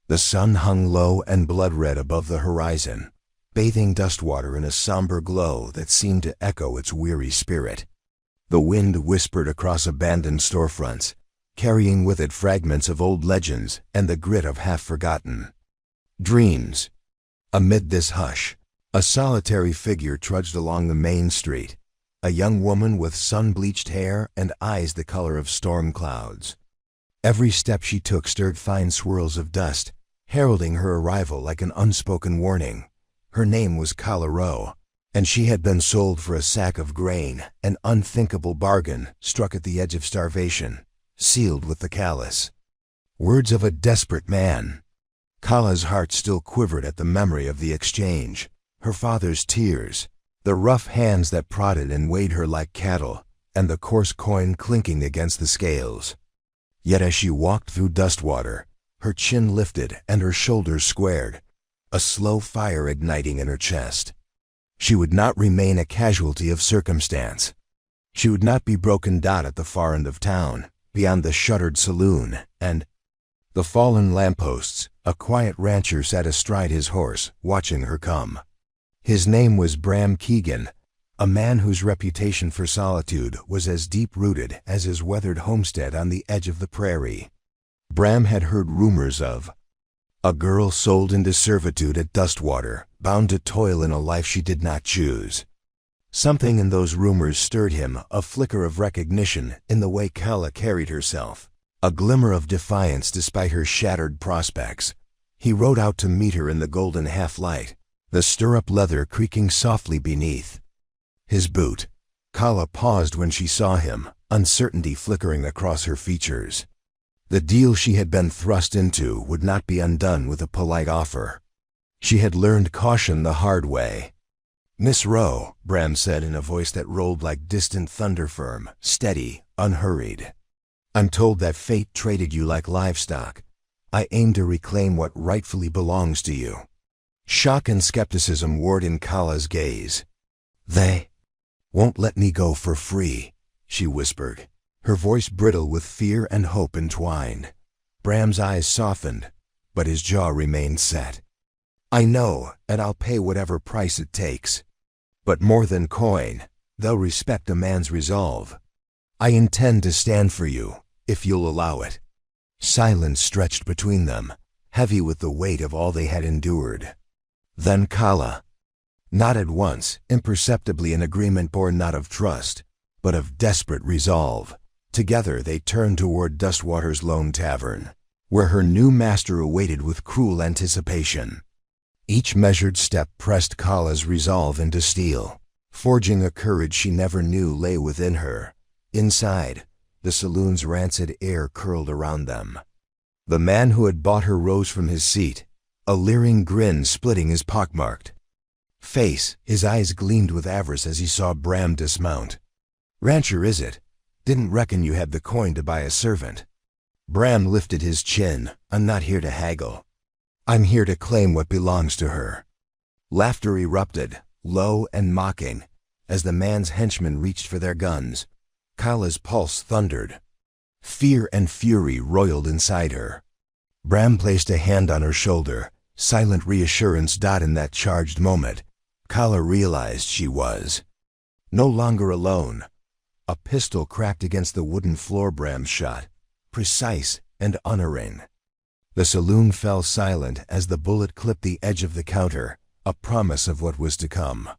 The sun hung low and blood-red above the horizon, bathing Dustwater in a somber glow that seemed to echo its weary spirit. The wind whispered across abandoned storefronts, carrying with it fragments of old legends and the grit of half-forgotten dreams. Amid this hush, a solitary figure trudged along the main street, a young woman with sun-bleached hair and eyes the color of storm clouds. Every step she took stirred fine swirls of dust, heralding her arrival like an unspoken warning. Her name was Kala Ro, and she had been sold for a sack of grain, an unthinkable bargain struck at the edge of starvation, sealed with the callous words of a desperate man. Kala's heart still quivered at the memory of the exchange, her father's tears, the rough hands that prodded and weighed her like cattle, and the coarse coin clinking against the scales. Yet as she walked through Dustwater, her chin lifted and her shoulders squared, a slow fire igniting in her chest. She would not remain a casualty of circumstance. She would not be broken dot at the far end of town, beyond the shuttered saloon and the fallen lampposts. A quiet rancher sat astride his horse, watching her come. His name was Bram Keegan, a man whose reputation for solitude was as deep-rooted as his weathered homestead on the edge of the prairie. Bram had heard rumors of a girl sold into servitude at Dustwater, bound to toil in a life she did not choose. Something in those rumors stirred him, a flicker of recognition in the way Kala carried herself, a glimmer of defiance despite her shattered prospects. He rode out to meet her in the golden half-light, the stirrup leather creaking softly beneath his boot. Kala paused when she saw him, uncertainty flickering across her features. The deal she had been thrust into would not be undone with a polite offer. She had learned caution the hard way. "Miss Ro," Bram said in a voice that rolled like distant thunder, firm, steady, unhurried. "I'm told that fate traded you like livestock. I aim to reclaim what rightfully belongs to you." Shock and skepticism warred in Kala's gaze. "They won't let me go for free," she whispered, her voice brittle with fear and hope entwined. Bram's eyes softened, but his jaw remained set. "I know, and I'll pay whatever price it takes. But more than coin, they'll respect a man's resolve. I intend to stand for you, if you'll allow it." Silence stretched between them, heavy with the weight of all they had endured. Then Kala nodded once, imperceptibly, in agreement born not of trust, but of desperate resolve. Together they turned toward Dustwater's lone tavern, where her new master awaited with cruel anticipation. Each measured step pressed Kala's resolve into steel, forging a courage she never knew lay within her. Inside, the saloon's rancid air curled around them. The man who had bought her rose from his seat, a leering grin splitting his pockmarked face. His eyes gleamed with avarice as he saw Bram dismount. "Rancher, is it? Didn't reckon you had the coin to buy a servant." Bram lifted his chin. "I'm not here to haggle. I'm here to claim what belongs to her." Laughter erupted, low and mocking, as the man's henchmen reached for their guns. Kala's pulse thundered. Fear and fury roiled inside her. Bram placed a hand on her shoulder, silent reassurance in that charged moment. Kala realized she was no longer alone. A pistol cracked against the wooden floor. Bram shot, precise and unerring. The saloon fell silent as the bullet clipped the edge of the counter, a promise of what was to come.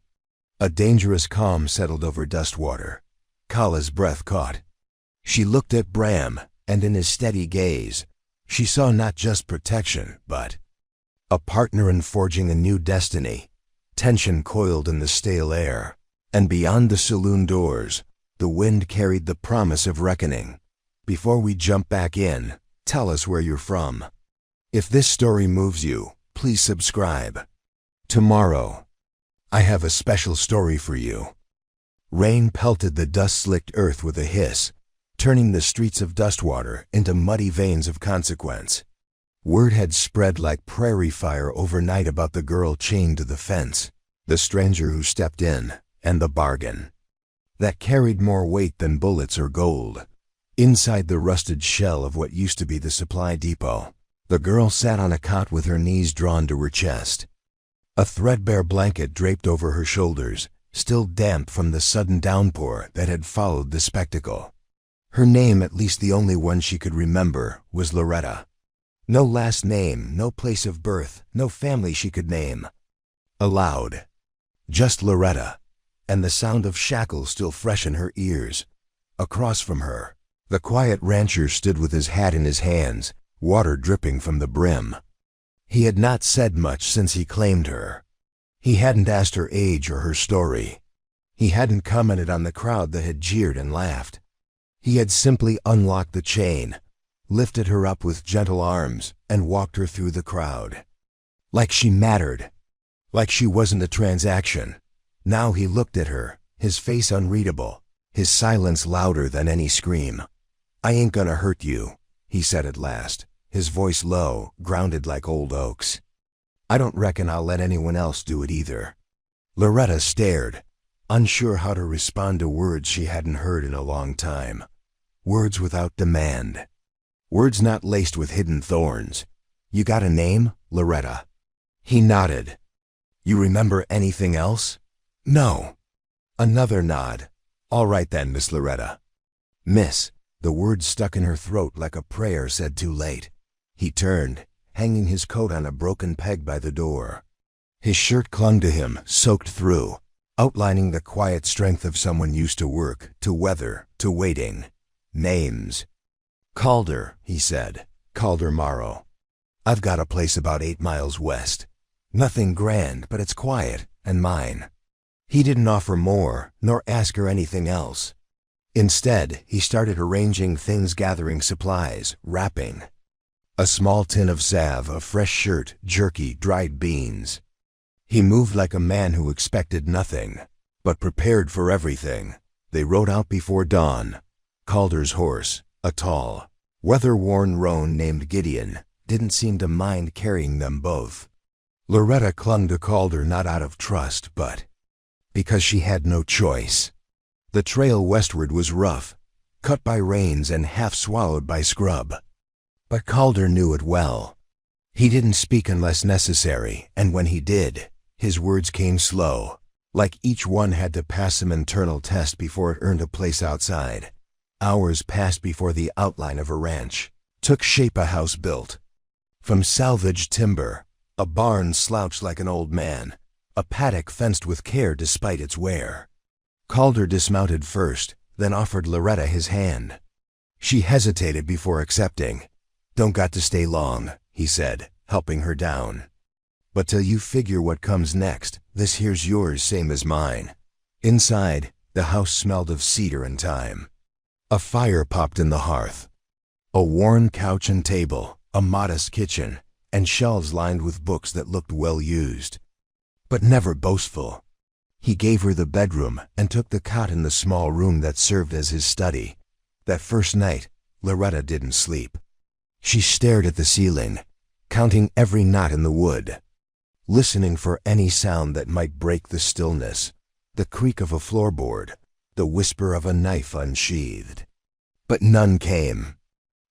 A dangerous calm settled over Dustwater. Kala's breath caught. She looked at Bram, and in his steady gaze, she saw not just protection, but a partner in forging a new destiny. Tension coiled in the stale air, and beyond the saloon doors, the wind carried the promise of reckoning. Before we jump back in, tell us where you're from. If this story moves you, please subscribe. Tomorrow, I have a special story for you. Rain pelted the dust-slicked earth with a hiss, turning the streets of Dustwater into muddy veins of consequence. Word had spread like prairie fire overnight about the girl chained to the fence, the stranger who stepped in, and the bargain that carried more weight than bullets or gold. Inside the rusted shell of what used to be the supply depot, The girl sat on a cot with her knees drawn to her chest. A threadbare blanket draped over her shoulders, still damp from the sudden downpour that had followed the spectacle. Her name, at least the only one she could remember, was Loretta. No last name, no place of birth, no family she could name aloud. Just Loretta, and the sound of shackles still fresh in her ears. Across from her, the quiet rancher stood with his hat in his hands, water dripping from the brim. He had not said much since he claimed her. He hadn't asked her age or her story. He hadn't commented on the crowd that had jeered and laughed. He had simply unlocked the chain, lifted her up with gentle arms, and walked her through the crowd. Like she mattered. Like she wasn't a transaction. Now he looked at her, his face unreadable, his silence louder than any scream. "I ain't gonna hurt you," he said at last, his voice low, grounded like old oaks. "I don't reckon I'll let anyone else do it either." Loretta stared, unsure how to respond to words she hadn't heard in a long time. Words without demand. Words not laced with hidden thorns. "You got a name, Loretta?" He nodded. "You remember anything else?" "No." Another nod. "All right then, Miss Loretta." "Miss," the word stuck in her throat like a prayer said too late. He turned, hanging his coat on a broken peg by the door. His shirt clung to him, soaked through, outlining the quiet strength of someone used to work, to weather, to waiting. Names. "Calder," he said. "Calder Morrow. I've got a place about 8 miles west. Nothing grand, but it's quiet, and mine." He didn't offer more, nor ask her anything else. Instead, he started arranging things, gathering supplies, wrapping. A small tin of salve, a fresh shirt, jerky, dried beans. He moved like a man who expected nothing, but prepared for everything. They rode out before dawn. Calder's horse, a tall, weather-worn roan named Gideon, didn't seem to mind carrying them both. Loretta clung to Calder not out of trust, but because she had no choice. The trail westward was rough, cut by rains and half swallowed by scrub. But Calder knew it well. He didn't speak unless necessary, and when he did, his words came slow, like each one had to pass some internal test before it earned a place outside. Hours passed before the outline of a ranch took shape, a house built. From salvaged timber, a barn slouched like an old man, a paddock fenced with care despite its wear. Calder dismounted first, then offered Loretta his hand. She hesitated before accepting. "Don't got to stay long," he said, helping her down. "But till you figure what comes next, this here's yours same as mine." Inside, the house smelled of cedar and thyme. A fire popped in the hearth. A worn couch and table, a modest kitchen, and shelves lined with books that looked well used, but never boastful. He gave her the bedroom and took the cot in the small room that served as his study. That first night, Loretta didn't sleep. She stared at the ceiling, counting every knot in the wood, listening for any sound that might break the stillness, the creak of a floorboard, the whisper of a knife unsheathed. But none came.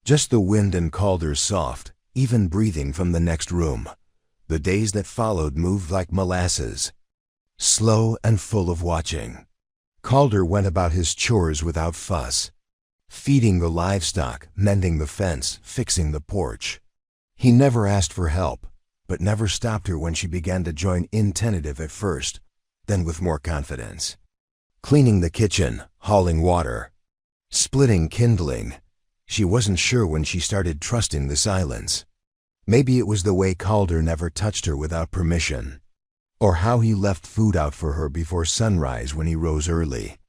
Just the wind and Calder's soft, even breathing from the next room. The days that followed moved like molasses, slow and full of watching. Calder went about his chores without fuss, feeding the livestock, mending the fence, fixing the porch. He never asked for help, but never stopped her when she began to join in, tentative at first, then with more confidence. Cleaning the kitchen, hauling water, splitting kindling. She wasn't sure when she started trusting the silence. Maybe it was the way Calder never touched her without permission, or how he left food out for her before sunrise when he rose early,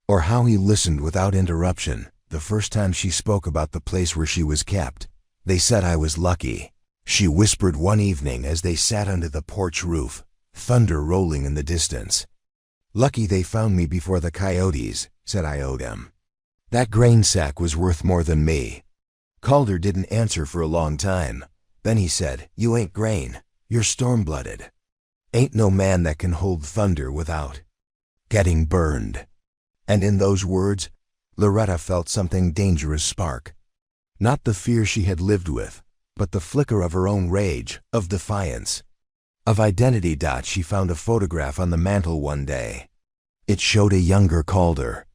or how he listened without interruption the first time she spoke about the place where she was kept. "They said I was lucky," she whispered one evening as they sat under the porch roof, thunder rolling in the distance. "Lucky they found me before the coyotes," said Iodem. "That grain sack was worth more than me." Calder didn't answer for a long time. Then he said, "You ain't grain. You're storm-blooded. Ain't no man that can hold thunder without getting burned." And in those words, Loretta felt something dangerous spark. Not the fear she had lived with, but the flicker of her own rage, of defiance, of identity. She found a photograph on the mantel one day. It showed a younger Calder,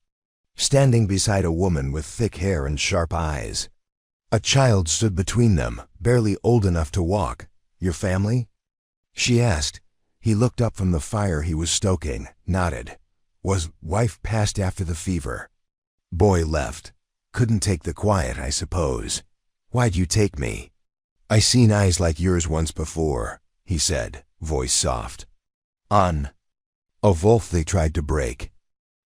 standing beside a woman with thick hair and sharp eyes. A child stood between them, barely old enough to walk. "Your family?" she asked. He looked up from the fire he was stoking, nodded. "Was wife passed after the fever. Boy left. Couldn't take the quiet, I suppose. Why'd you take me?" "I seen eyes like yours once before," he said, voice soft. "On a wolf they tried to break.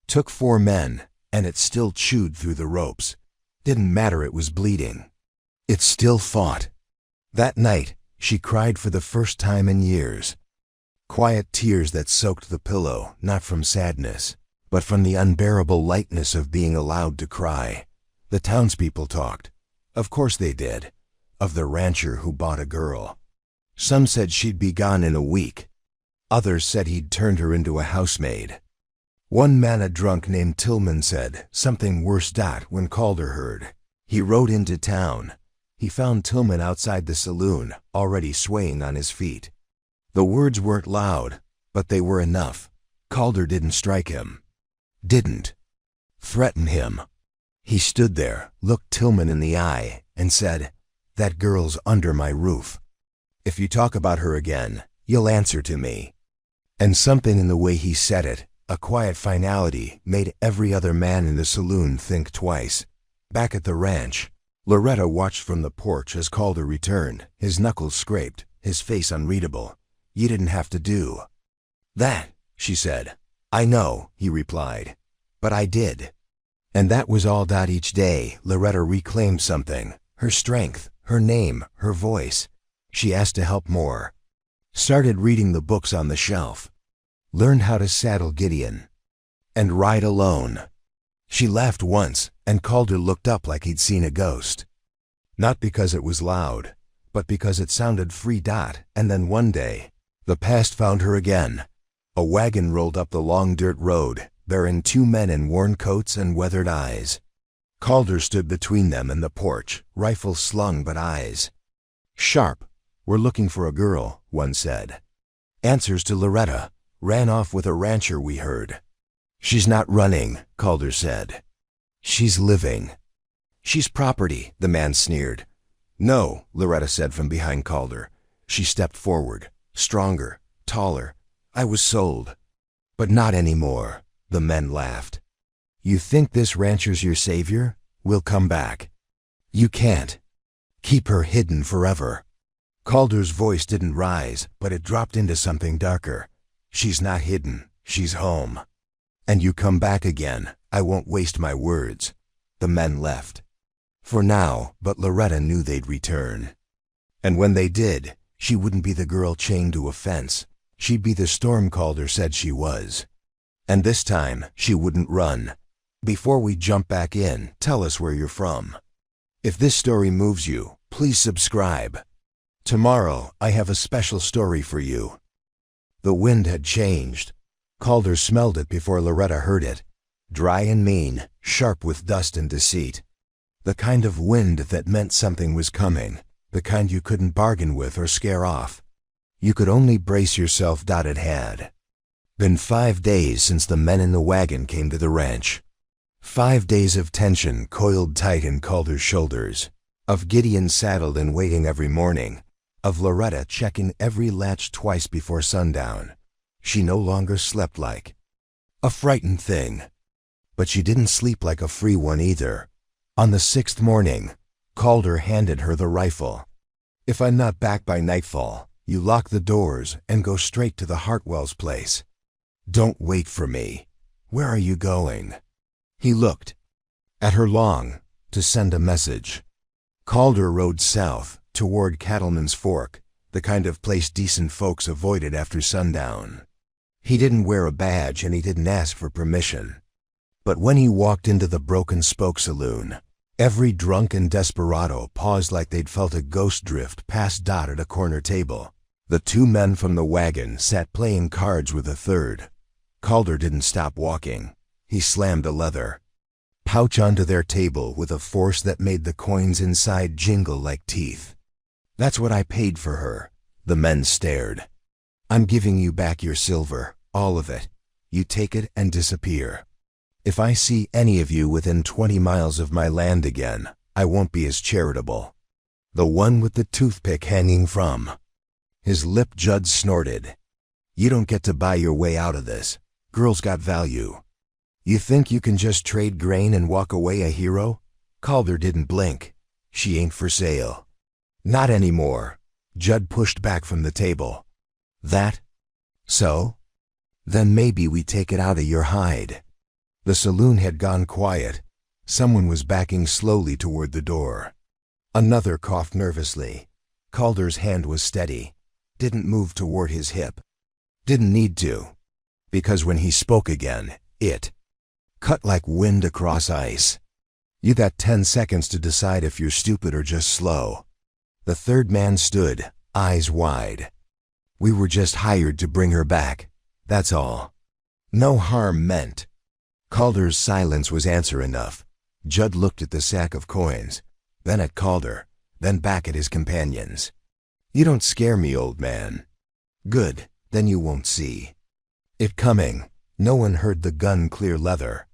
Took 4 men, and it still chewed through the ropes. Didn't matter it was bleeding. It still fought." That night, she cried for the first time in years. Quiet tears that soaked the pillow, not from sadness, but from the unbearable lightness of being allowed to cry. The townspeople talked. Of course they did. Of the rancher who bought a girl. Some said she'd be gone in a week. Others said he'd turned her into a housemaid. One man, a drunk named Tillman, said something worse. When Calder heard, he rode into town. He found Tillman outside the saloon, already swaying on his feet. The words weren't loud, but they were enough. Calder didn't strike him. Didn't threaten him. He stood there, looked Tillman in the eye, and said, "That girl's under my roof. If you talk about her again, you'll answer to me." And something in the way he said it, a quiet finality, made every other man in the saloon think twice. Back at the ranch, Loretta watched from the porch as Calder returned, his knuckles scraped, his face unreadable. "You didn't have to do that," she said. "I know," he replied, "but I did." And that was all. Each day, Loretta reclaimed something, her strength, her name, her voice. She asked to help more. Started reading the books on the shelf. Learned how to saddle Gideon and ride alone. She laughed once, and Calder looked up like he'd seen a ghost. Not because it was loud, but because it sounded free. And then one day, the past found her again. A wagon rolled up the long dirt road, bearing 2 men in worn coats and weathered eyes. Calder stood between them and the porch, rifle slung but eyes sharp. "We're looking for a girl," one said. "Answers to Loretta. Ran off with a rancher, we heard." "She's not running," Calder said. "She's living." "She's property," the man sneered. "No," Loretta said from behind Calder. She stepped forward, stronger, taller. "I was sold." "But not anymore," the men laughed. "You think this rancher's your savior? We'll come back." "You can't. Keep her hidden forever." Calder's voice didn't rise, but it dropped into something darker. "She's not hidden. She's home. And you come back again. I won't waste my words." The men left. For now, but Loretta knew they'd return. And when they did, she wouldn't be the girl chained to a fence. She'd be the storm Calder said she was. And this time, she wouldn't run. Before we jump back in, tell us where you're from. If this story moves you, please subscribe. Tomorrow, I have a special story for you. The wind had changed. Calder smelled it before Loretta heard it. Dry and mean, sharp with dust and deceit. The kind of wind that meant something was coming, the kind you couldn't bargain with or scare off. You could only brace yourself. It had been 5 days since the men in the wagon came to the ranch. 5 days of tension coiled tight in Calder's shoulders, of Gideon saddled and waiting every morning, of Loretta checking every latch twice before sundown. She no longer slept like a frightened thing. But she didn't sleep like a free one either. On the 6th morning, Calder handed her the rifle. "If I'm not back by nightfall, you lock the doors and go straight to the Hartwell's place. Don't wait for me. Where are you going?" He looked at her long, to send a message. Calder rode south, toward Cattleman's Fork, the kind of place decent folks avoided after sundown. He didn't wear a badge and he didn't ask for permission. But when he walked into the Broken Spoke saloon, every drunk and desperado paused like they'd felt a ghost drift past Dot at a corner table. The 2 men from the wagon sat playing cards with a third. Calder didn't stop walking. He slammed a leather pouch onto their table with a force that made the coins inside jingle like teeth. That's what I paid for her. The men stared. I'm giving you back your silver, all of it. You take it and disappear. If I see any of you within 20 miles of my land again, I won't be as charitable. The one with the toothpick hanging from. His lip Judd snorted. You don't get to buy your way out of this. Girls got value. You think you can just trade grain and walk away a hero? Calder didn't blink. She ain't for sale. Not anymore. Judd pushed back from the table. That? So? Then maybe we take it out of your hide. The saloon had gone quiet. Someone was backing slowly toward the door. Another coughed nervously. Calder's hand was steady. Didn't move toward his hip. Didn't need to. Because when he spoke again, it cut like wind across ice. You got 10 seconds to decide if you're stupid or just slow. The third man stood, eyes wide. We were just hired to bring her back. That's all. No harm meant. Calder's silence was answer enough. Judd looked at the sack of coins, then at Calder, then back at his companions. You don't scare me, old man. Good, then you won't see it coming. No one heard the gun clear leather.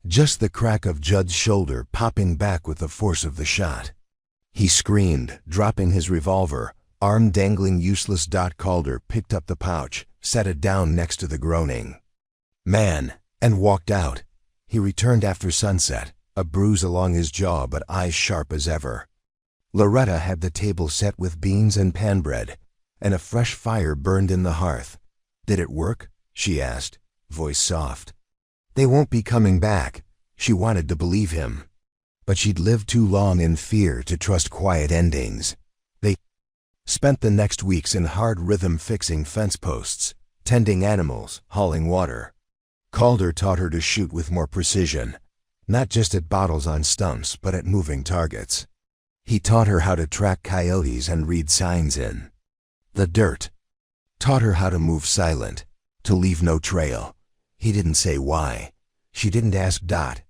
Just the crack of Judd's shoulder popping back with the force of the shot. He screamed, dropping his revolver, arm dangling useless. Calder picked up the pouch, set it down next to the groaning man, and walked out. He returned after sunset, a bruise along his jaw but eyes sharp as ever. Loretta had the table set with beans and pan bread, and a fresh fire burned in the hearth. Did it work? She asked, voice soft. They won't be coming back. She wanted to believe him. But she'd lived too long in fear to trust quiet endings. They spent the next weeks in hard rhythm fixing fence posts, tending animals, hauling water. Calder taught her to shoot with more precision, not just at bottles on stumps but at moving targets. He taught her how to track coyotes and read signs in the dirt. Taught her how to move silent, to leave no trail. He didn't say why. She didn't ask.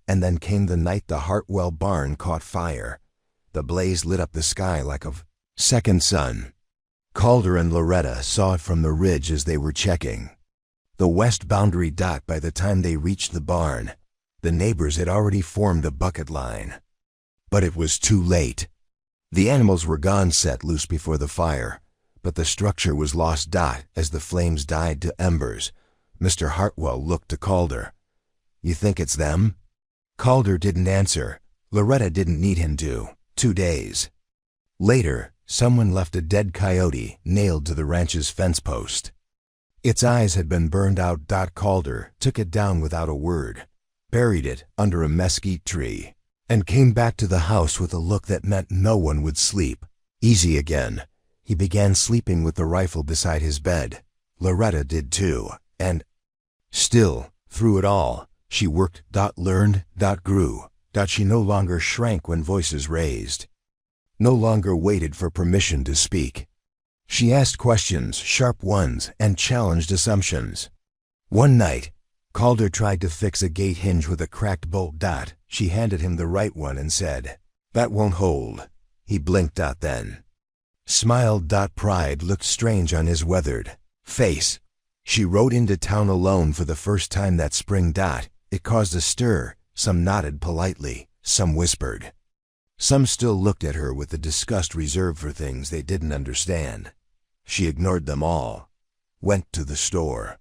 And then came the night the Hartwell barn caught fire. The blaze lit up the sky like a second sun. Calder and Loretta saw it from the ridge as they were checking the west boundary. By the time they reached the barn, the neighbors had already formed a bucket line. But it was too late. The animals were gone, set loose before the fire, but the structure was lost. As the flames died to embers, Mr. Hartwell looked to Calder. You think it's them? Calder didn't answer. Loretta didn't need him to. 2 days later, someone left a dead coyote nailed to the ranch's fence post. Its eyes had been burned out. Calder took it down without a word, buried it under a mesquite tree, and came back to the house with a look that meant no one would sleep easy again. He began sleeping with the rifle beside his bed. Loretta did too, and still, through it all, she worked, learned, grew, she no longer shrank when voices raised, no longer waited for permission to speak. She asked questions, sharp ones, and challenged assumptions. One night, Calder tried to fix a gate hinge with a cracked bolt. She handed him the right one and said, "That won't hold." He blinked. Then smiled. Pride looked strange on his weathered face. She rode into town alone for the first time that spring. It caused a stir. Some nodded politely, some whispered. Some still looked at her with the disgust reserved for things they didn't understand. She ignored them all. Went to the store.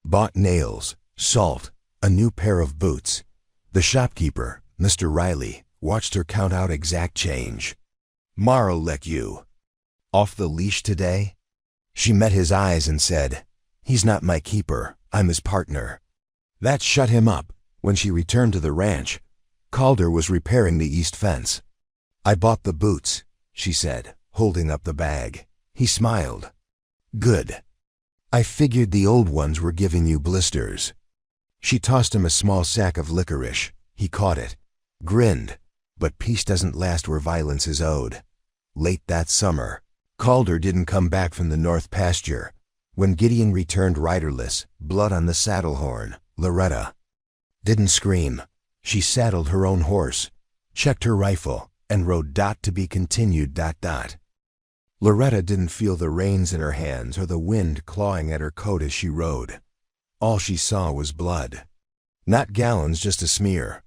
Bought nails, salt, a new pair of boots. The shopkeeper, Mr. Riley, watched her count out exact change. "Mar'll let you off the leash today?" She met his eyes and said, "He's not my keeper, I'm his partner." That shut him up. When she returned to the ranch, Calder was repairing the east fence. "I bought the boots," she said, holding up the bag. He smiled. "Good. I figured the old ones were giving you blisters." She tossed him a small sack of licorice. He caught it, grinned. But peace doesn't last where violence is owed. Late that summer, Calder didn't come back from the north pasture. When Gideon returned riderless, blood on the saddle horn, Loretta didn't scream. She saddled her own horse, checked her rifle, and rode. To be continued. Loretta didn't feel the reins in her hands or the wind clawing at her coat as she rode. All she saw was blood. Not gallons, just a smear.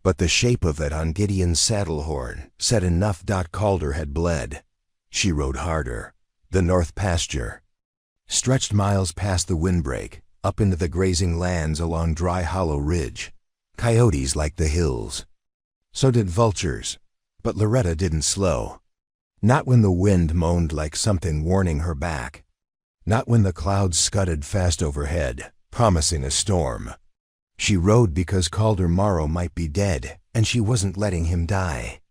But the shape of it on Gideon's saddle horn said enough. Calder had bled. She rode harder. The north pasture stretched miles past the windbreak, up into the grazing lands along Dry Hollow Ridge. Coyotes liked the hills. So did vultures. But Loretta didn't slow. Not when the wind moaned like something warning her back. Not when the clouds scudded fast overhead, promising a storm. She rode because Calder Morrow might be dead, and she wasn't letting him die.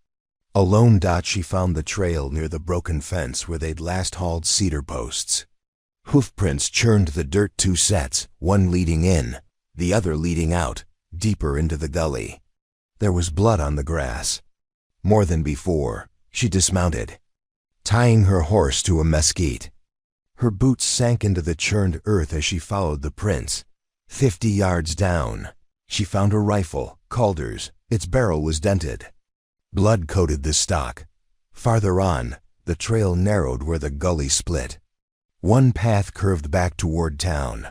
Alone, she found the trail near the broken fence where they'd last hauled cedar posts. Hoofprints churned the dirt, 2 sets, one leading in, the other leading out, deeper into the gully. There was blood on the grass. More than before, she dismounted, tying her horse to a mesquite. Her boots sank into the churned earth as she followed the prints. 50 yards down, she found a rifle, Calder's. Its barrel was dented. Blood coated the stock. Farther on, the trail narrowed where the gully split. One path curved back toward town.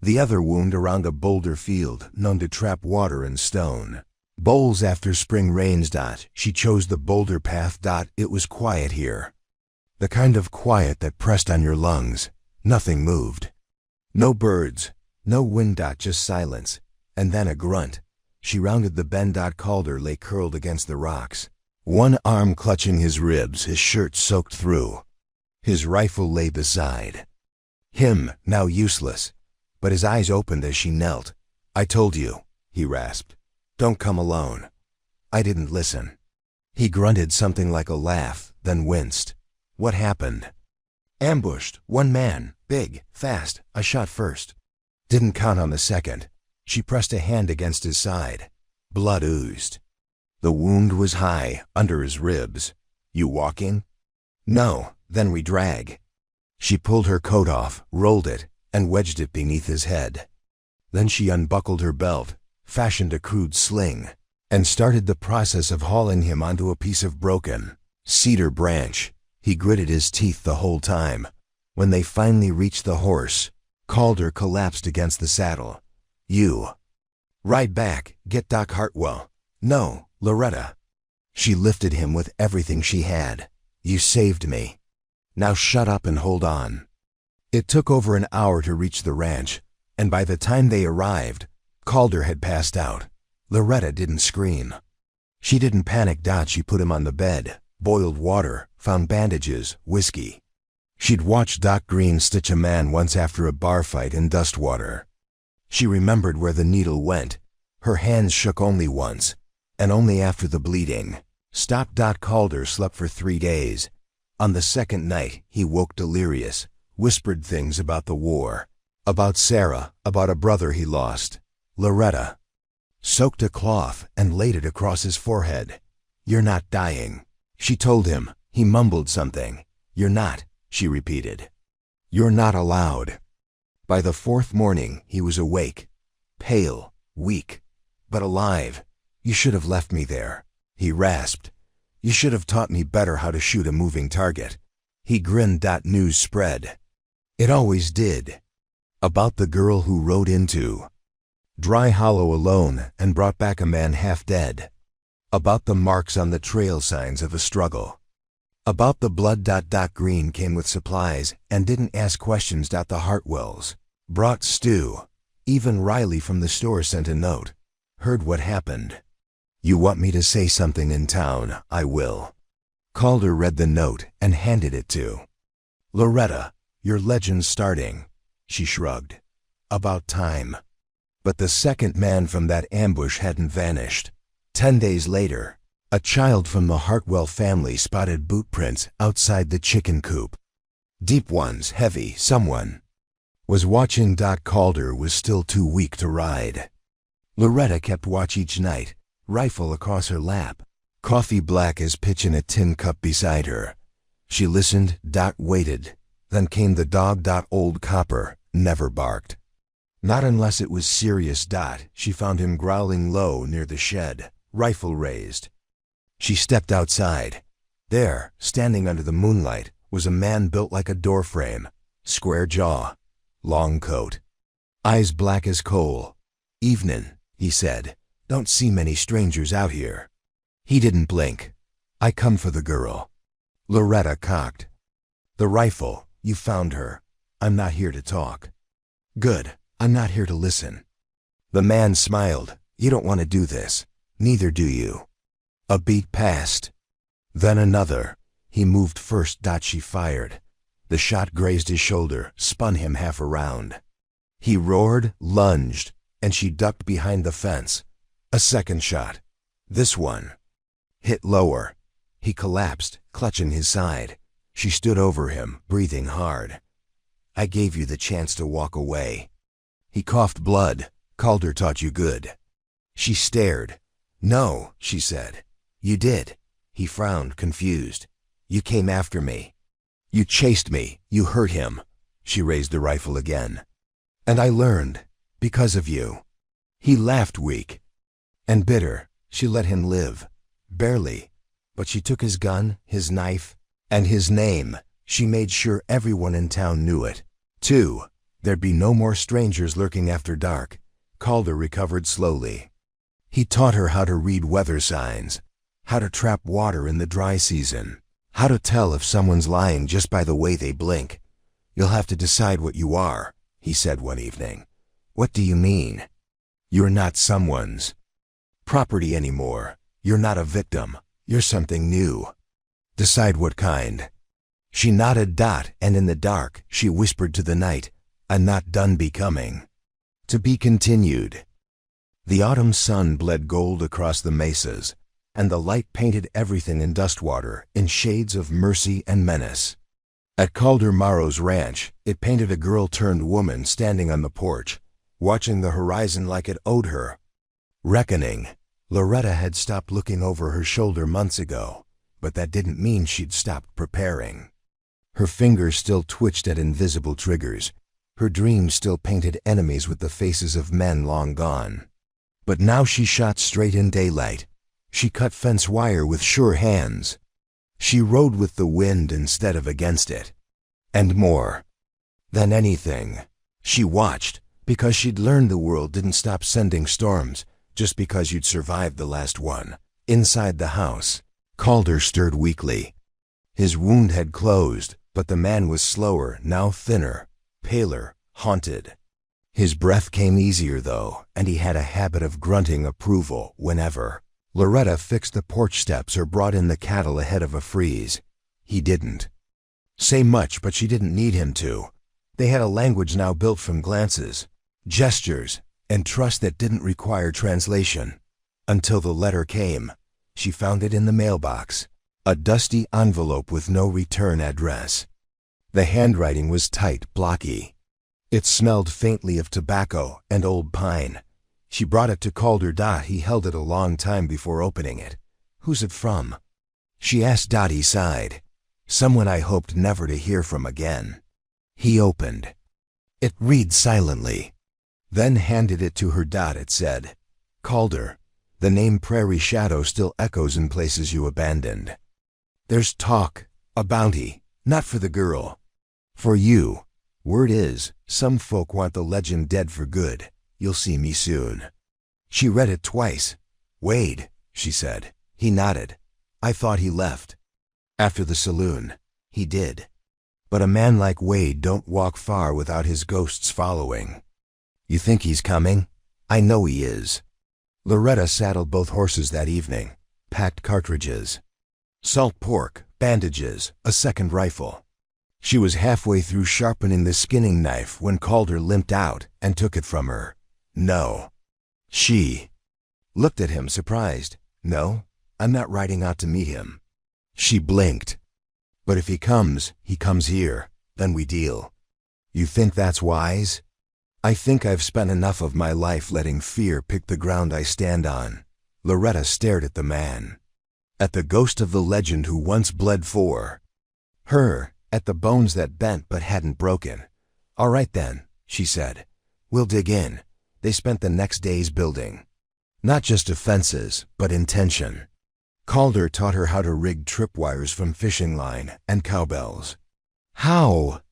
The other wound around a boulder field known to trap water and stone. Bowls after spring rains. She chose the boulder path. It was quiet here. The kind of quiet that pressed on your lungs. Nothing moved. No birds, no wind. Just silence, and then a grunt. She rounded the bend. Calder lay curled against the rocks, one arm clutching his ribs, his shirt soaked through. His rifle lay beside him, now useless, but his eyes opened as she knelt. "I told you," he rasped. "Don't come alone." I didn't listen. He grunted something like a laugh, then winced. "What happened?" "Ambushed. One man. Big. Fast. I shot first. Didn't count on the second." She pressed a hand against his side. Blood oozed. The wound was high, under his ribs. "You walking?" "No. Then we drag." She pulled her coat off, rolled it, and wedged it beneath his head. Then she unbuckled her belt, fashioned a crude sling, and started the process of hauling him onto a piece of broken cedar branch. He gritted his teeth the whole time. When they finally reached the horse, Calder collapsed against the saddle. "You ride back, get Doc Hartwell." "No, Loretta." She lifted him with everything she had. "You saved me. Now shut up and hold on." It took over an hour to reach the ranch, and by the time they arrived, Calder had passed out. Loretta didn't scream. She didn't panic. She put him on the bed, boiled water, found bandages, whiskey. She'd watched Doc Green stitch a man once after a bar fight in Dustwater. She remembered where the needle went. Her hands shook only once, and only after the bleeding stopped. Calder slept for 3 days. On the second night, he woke delirious, whispered things about the war, about Sarah, about a brother he lost. Loretta soaked a cloth and laid it across his forehead. "You're not dying," she told him. He mumbled something. "You're not," she repeated. "You're not allowed." By the 4th morning, he was awake, pale, weak, but alive. "You should have left me there," he rasped. "You should have taught me better how to shoot a moving target." He grinned. News spread. It always did. About the girl who rode into Dry Hollow alone and brought back a man half dead. About the marks on the trail, signs of a struggle. About the blood. Doc Green came with supplies and didn't ask questions. The Hartwells brought stew. Even Riley from the store sent a note. "Heard what happened. You want me to say something in town? I will." Calder read the note and handed it to Loretta. "Your legend's starting." She shrugged. "About time." But the second man from that ambush hadn't vanished. 10 days later, a child from the Hartwell family spotted boot prints outside the chicken coop. Deep ones, heavy. Someone was watching. Calder was still too weak to ride. Loretta kept watch each night, rifle across her lap, coffee black as pitch in a tin cup beside her. She listened. Waited. Then came the dog. Old Copper never barked. Not unless it was serious. She found him growling low near the shed, rifle raised. She stepped outside. There, standing under the moonlight, was a man built like a doorframe, square jaw, long coat, eyes black as coal. "Evenin'," he said. "Don't see many strangers out here." He didn't blink. "I come for the girl." Loretta cocked. "The rifle, you found her. I'm not here to talk." "Good, I'm not here to listen." The man smiled. "You don't want to do this. Neither do you." A beat passed. Then another. He moved first. She fired. The shot grazed his shoulder, spun him half around. He roared, lunged, and she ducked behind the fence. A second shot. This one hit lower. He collapsed, clutching his side. She stood over him, breathing hard. "I gave you the chance to walk away." He coughed blood. "Calder taught you good." She stared. "No," she said. "You did." He frowned, confused. "You came after me. You chased me. You hurt him." She raised the rifle again. "And I learned. Because of you." He laughed, weak and bitter. She let him live. Barely. But she took his gun, his knife, and his name. She made sure everyone in town knew it. Too. There'd be no more strangers lurking after dark. Calder recovered slowly. He taught her how to read weather signs, how to trap water in the dry season, how to tell if someone's lying just by the way they blink. "You'll have to decide what you are," he said one evening. "What do you mean?" "You're not someone's property anymore. You're not a victim. You're something new. Decide what kind." She nodded. And in the dark, she whispered to the night, "I'm not done becoming." To be continued. The autumn sun bled gold across the mesas, and the light painted everything in Dustwater in shades of mercy and menace. At Calder Morrow's ranch, it painted a girl-turned-woman standing on the porch, watching the horizon like it owed her reckoning. Loretta had stopped looking over her shoulder months ago, but that didn't mean she'd stopped preparing. Her fingers still twitched at invisible triggers. Her dreams still painted enemies with the faces of men long gone. But now she shot straight in daylight. She cut fence wire with sure hands. She rode with the wind instead of against it. And more than anything, she watched, because she'd learned the world didn't stop sending storms just because you'd survived the last one. Inside the house, Calder stirred weakly. His wound had closed, but the man was slower, now thinner, paler, haunted. His breath came easier, though, and he had a habit of grunting approval whenever Loretta fixed the porch steps or brought in the cattle ahead of a freeze. He didn't say much, but she didn't need him to. They had a language now built from glances, gestures, and trust that didn't require translation. Until the letter came. She found it in the mailbox, a dusty envelope with no return address. The handwriting was tight, blocky. It smelled faintly of tobacco and old pine. She brought it to Calder. He held it a long time before opening it. "Who's it from?" she asked. He sighed. "Someone I hoped never to hear from again." He opened it, read silently, then handed it to her. It said, "Calder, the name Prairie Shadow still echoes in places you abandoned. There's talk, a bounty, not for the girl, for you. Word is, some folk want the legend dead for good. You'll see me soon." She read it twice. "Wade," she said. He nodded. "I thought he left after the saloon." He did. But a man like Wade don't walk far without his ghosts following. "You think he's coming?" "I know he is." Loretta saddled both horses that evening, packed cartridges, salt pork, bandages, a second rifle. She was halfway through sharpening the skinning knife when Calder limped out and took it from her. "No." She looked at him, surprised. "No, I'm not riding out to meet him." She blinked. "But if he comes here. Then we deal." "You think that's wise?" "I think I've spent enough of my life letting fear pick the ground I stand on." Loretta stared at the man, at the ghost of the legend who once bled for her, at the bones that bent but hadn't broken. "All right then," she said. "We'll dig in." They spent the next days building, not just defenses, but intention. Calder taught her how to rig tripwires from fishing line and cowbells. How?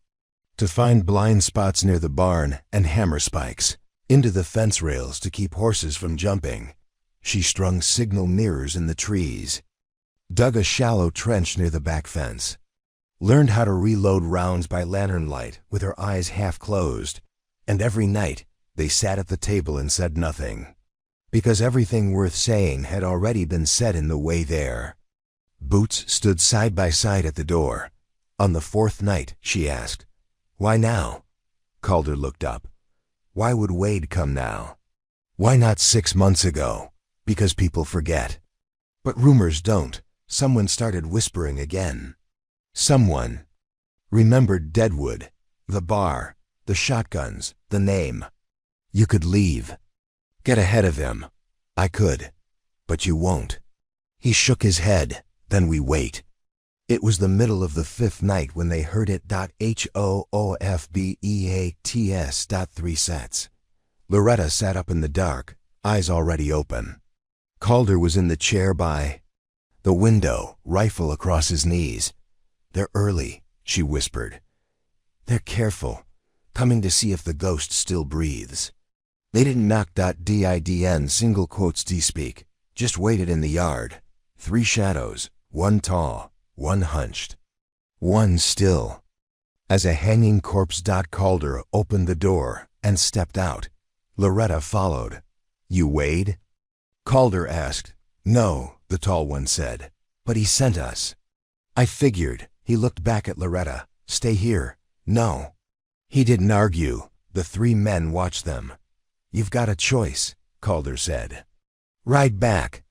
To find blind spots near the barn and hammer spikes into the fence rails to keep horses from jumping. She strung signal mirrors in the trees, dug a shallow trench near the back fence, learned how to reload rounds by lantern light with her eyes half closed, and every night they sat at the table and said nothing, because everything worth saying had already been said in the way there. Boots stood side by side at the door. On the fourth night, she asked, "Why now?" Calder looked up. Why would Wade come now? Why not 6 months ago? Because people forget. But rumors don't. Someone started whispering again. Someone remembered Deadwood, the bar, the shotguns, the name. You could leave. Get ahead of him. I could. But you won't. He shook his head. Then we wait. It was the middle of the fifth night when they heard it. HOOFBEATS. 3 sets. Loretta sat up in the dark, eyes already open. Calder was in the chair by the window, rifle across his knees. "They're early," she whispered. "They're careful, coming to see if the ghost still breathes. They didn't knock. Didn single quotes d-speak, just waited in the yard. 3 shadows, 1 tall, 1 hunched, 1 still." As a hanging corpse. Calder opened the door and stepped out. Loretta followed. "You Wade?" Calder asked. "No," the tall one said, "but he sent us." "I figured." He looked back at Loretta. "Stay here." "No." He didn't argue. The 3 men watched them. "You've got a choice," Calder said. "Ride back.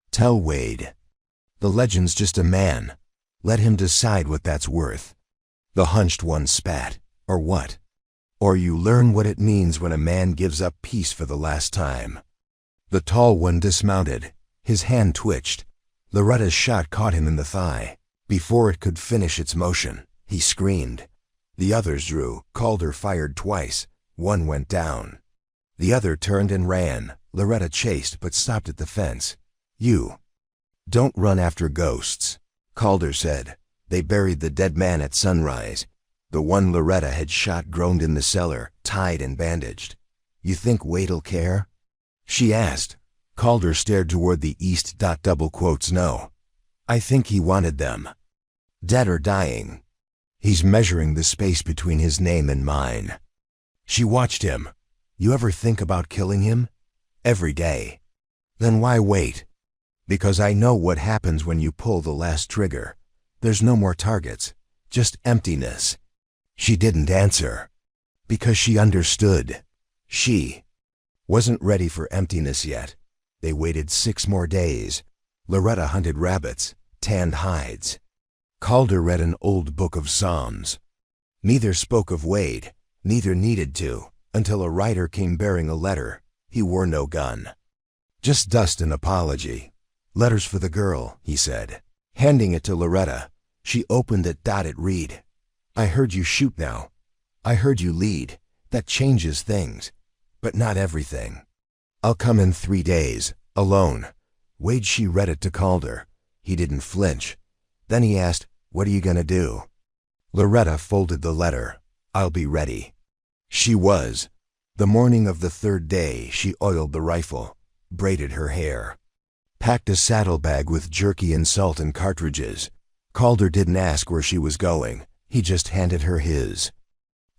Tell Wade. The legend's just a man. Let him decide what that's worth." The hunched one spat. "Or what? Or you learn what it means when a man gives up peace for the last time." The tall one dismounted. His hand twitched. Loretta's shot caught him in the thigh. Before it could finish its motion, he screamed. The others drew. Calder fired twice. 1 went down. The other turned and ran. Loretta chased but stopped at the fence. "You don't run after ghosts," Calder said. "They buried the dead man at sunrise." The one Loretta had shot groaned in the cellar, tied and bandaged. "You think Wade'll care?" she asked. Calder stared toward the east. Double quotes. "No. I think he wanted them. Dead or dying. He's measuring the space between his name and mine." She watched him. "You ever think about killing him?" "Every day." "Then why wait?" "Because I know what happens when you pull the last trigger. There's no more targets, just emptiness." She didn't answer. Because she understood. She wasn't ready for emptiness yet. They waited 6 more days. Loretta hunted rabbits, tanned hides. Calder read an old book of Psalms. Neither spoke of Wade, neither needed to, until a writer came bearing a letter. He wore no gun. "Just dust and apology. Letters for the girl," he said, handing it to Loretta. She opened it. It read, "I heard you shoot now. I heard you lead. That changes things, but not everything. I'll come in 3 days, alone." Wade. She read it to Calder. He didn't flinch. Then he asked, "What are you gonna do?" Loretta folded the letter. "I'll be ready." She was. The morning of the 3rd day, she oiled the rifle, braided her hair, packed a saddlebag with jerky and salt and cartridges. Calder didn't ask where she was going. He just handed her his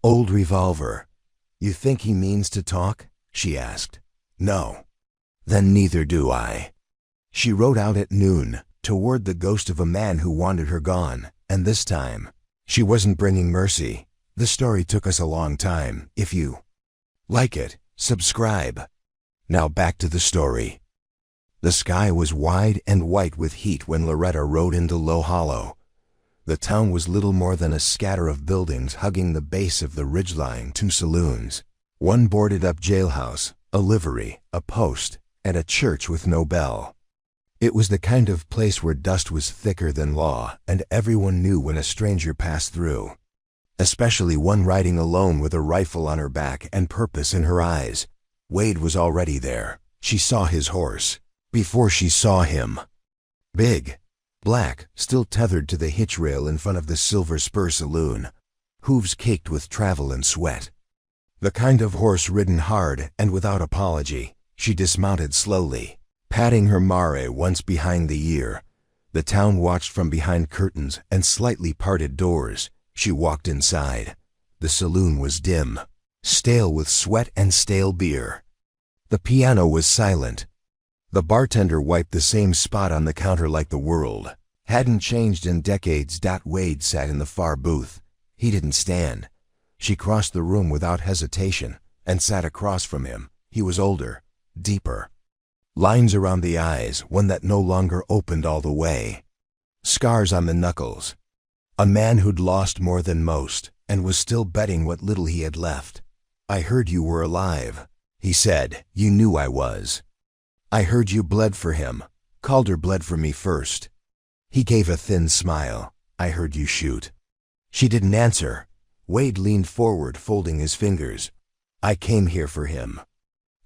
old revolver. "You think he means to talk?" she asked. "No." "Then neither do I." She rode out at noon, toward the ghost of a man who wanted her gone, and this time, she wasn't bringing mercy. The story took us a long time. If you like it, subscribe. Now back to the story. The sky was wide and white with heat when Loretta rode into Low Hollow. The town was little more than a scatter of buildings hugging the base of the ridgeline. 2 saloons, 1 boarded-up jailhouse, a livery, a post, and a church with no bell. It was the kind of place where dust was thicker than law, and everyone knew when a stranger passed through. Especially one riding alone with a rifle on her back and purpose in her eyes. Wade was already there. She saw his horse. Before she saw him. Big, black, still tethered to the hitch rail in front of the Silver Spur Saloon, hooves caked with travel and sweat. The kind of horse ridden hard and without apology. She dismounted slowly, patting her mare once behind the ear. The town watched from behind curtains and slightly parted doors. She walked inside. The saloon was dim, stale with sweat and stale beer. The piano was silent. The bartender wiped the same spot on the counter like the world hadn't changed in decades. Wade sat in the far booth. He didn't stand. She crossed the room without hesitation and sat across from him. He was older, deeper. Lines around the eyes, one that no longer opened all the way. Scars on the knuckles. A man who'd lost more than most and was still betting what little he had left. "I heard you were alive," he said. "You knew I was. I heard you bled for him. Calder bled for me first." He gave a thin smile. "I heard you shoot." She didn't answer. Wade leaned forward, folding his fingers. "I came here for him.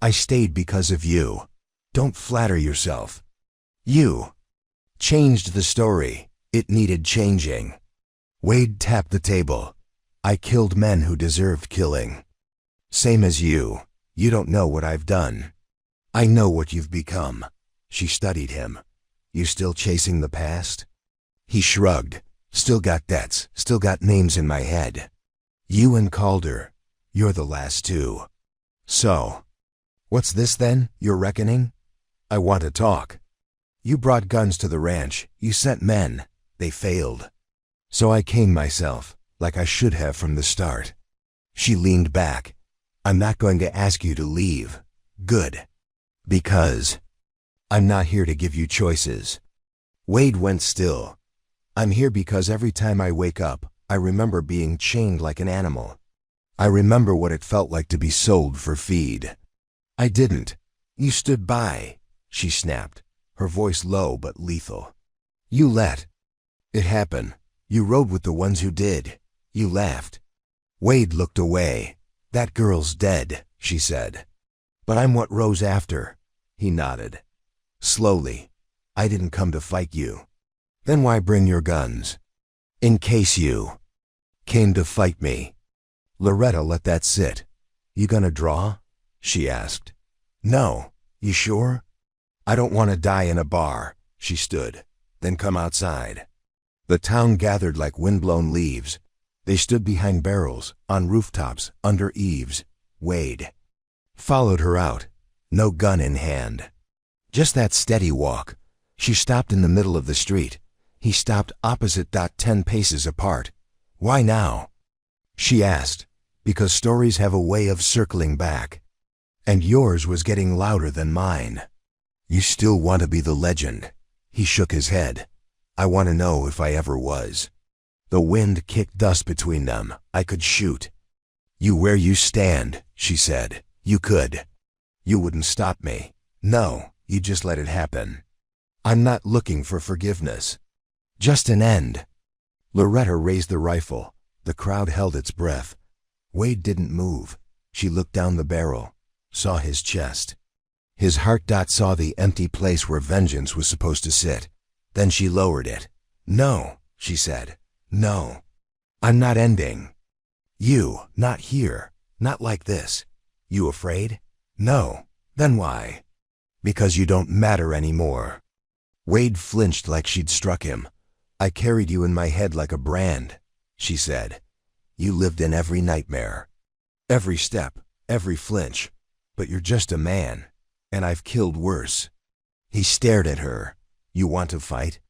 I stayed because of you. Don't flatter yourself. You changed the story. It needed changing." Wade tapped the table. "I killed men who deserved killing. Same as you. You don't know what I've done. I know what you've become." She studied him. "You still chasing the past?" He shrugged. "Still got debts, still got names in my head. You and Calder, you're the last two. So, what's this then, your reckoning? I want to talk. You brought guns to the ranch, you sent men, they failed. So I came myself, like I should have from the start." She leaned back. "I'm not going to ask you to leave. Good. Because I'm not here to give you choices." Wade went still. "I'm here because every time I wake up, I remember being chained like an animal. I remember what it felt like to be sold for feed. I didn't. You stood by," she snapped, her voice low but lethal. "You let it happen. You rode with the ones who did. You laughed." Wade looked away. "That girl's dead," she said. "But I'm what rose after." He nodded. Slowly. "I didn't come to fight you." "Then why bring your guns?" "In case you came to fight me." Loretta let that sit. "You gonna draw?" she asked. "No. You sure?" "I don't want to die in a bar." She stood. "Then come outside." The town gathered like windblown leaves. They stood behind barrels, on rooftops, under eaves. Wade followed her out, no gun in hand. Just that steady walk. She stopped in the middle of the street. He stopped opposite. 10 paces apart. "Why now?" she asked. "Because stories have a way of circling back. And yours was getting louder than mine. You still want to be the legend." He shook his head. "I want to know if I ever was." The wind kicked dust between them. "I could shoot you where you stand," she said. "You could. You wouldn't stop me. No, you just let it happen. I'm not looking for forgiveness. Just an end." Loretta raised the rifle. The crowd held its breath. Wade didn't move. She looked down the barrel, saw his chest. His heart. Saw the empty place where vengeance was supposed to sit. Then she lowered it. "No," she said. "No. I'm not ending. You, not here, not like this. You afraid? No. Then why?" "Because you don't matter anymore." Wade flinched like she'd struck him. "I carried you in my head like a brand," she said. "You lived in every nightmare. Every step, every flinch. But you're just a man, and I've killed worse." He stared at her. "You want to fight?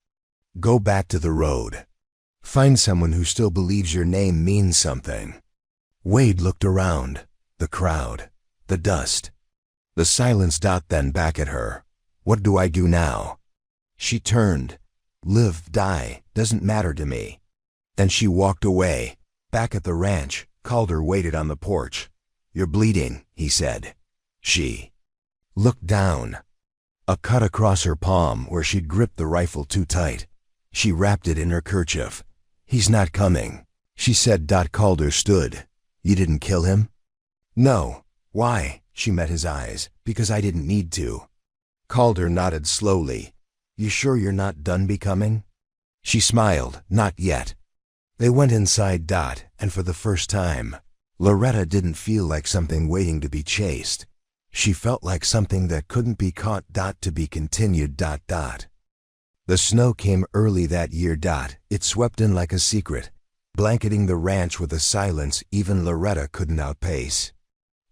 Go back to the road. Find someone who still believes your name means something." Wade looked around. The crowd. The dust. The silence. Then back at her. "What do I do now?" She turned. "Live, die, doesn't matter to me." Then she walked away. Back at the ranch, Calder waited on the porch. "You're bleeding," he said. She looked down. A cut across her palm where she'd gripped the rifle too tight. She wrapped it in her kerchief. "He's not coming," she said. Calder stood. "You didn't kill him?" "No." "Why?" She met his eyes. "Because I didn't need to." Calder nodded slowly. You sure you're not done becoming? She smiled. Not yet. They went inside. And for the first time, Loretta didn't feel like something waiting to be chased. She felt like something that couldn't be caught. To be continued. The snow came early that year. It swept in like a secret, blanketing the ranch with a silence even Loretta couldn't outpace.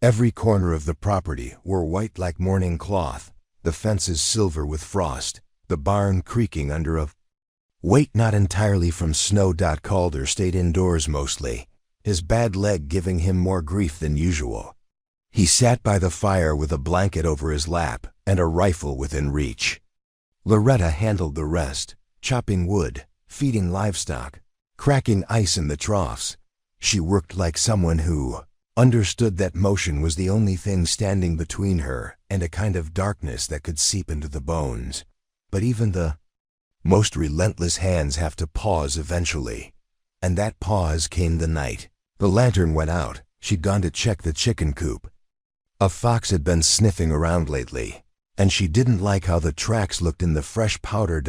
Every corner of the property were white like mourning cloth, the fences silver with frost, the barn creaking under a weight not entirely from snow. Calder stayed indoors mostly, his bad leg giving him more grief than usual. He sat by the fire with a blanket over his lap and a rifle within reach. Loretta handled the rest, chopping wood, feeding livestock, cracking ice in the troughs. She worked like someone who understood that motion was the only thing standing between her and a kind of darkness that could seep into the bones. But even the most relentless hands have to pause eventually. And that pause came the night. The lantern went out. She'd gone to check the chicken coop. A fox had been sniffing around lately, and she didn't like how the tracks looked in the fresh powder.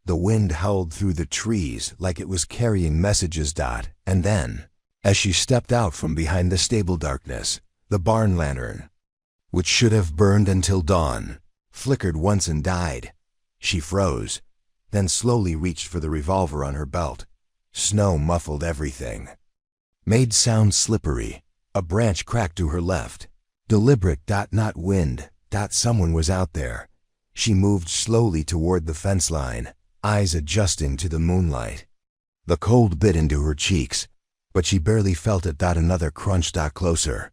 The wind howled through the trees like it was carrying messages. And then, as she stepped out from behind the stable darkness, the barn lantern, which should have burned until dawn, flickered once and died. She froze, then slowly reached for the revolver on her belt. Snow muffled everything, made sound slippery. A branch cracked to her left. Deliberate. Not wind. Someone was out there. She moved slowly toward the fence line, eyes adjusting to the moonlight. The cold bit into her cheeks, but she barely felt it. Another crunch. Closer.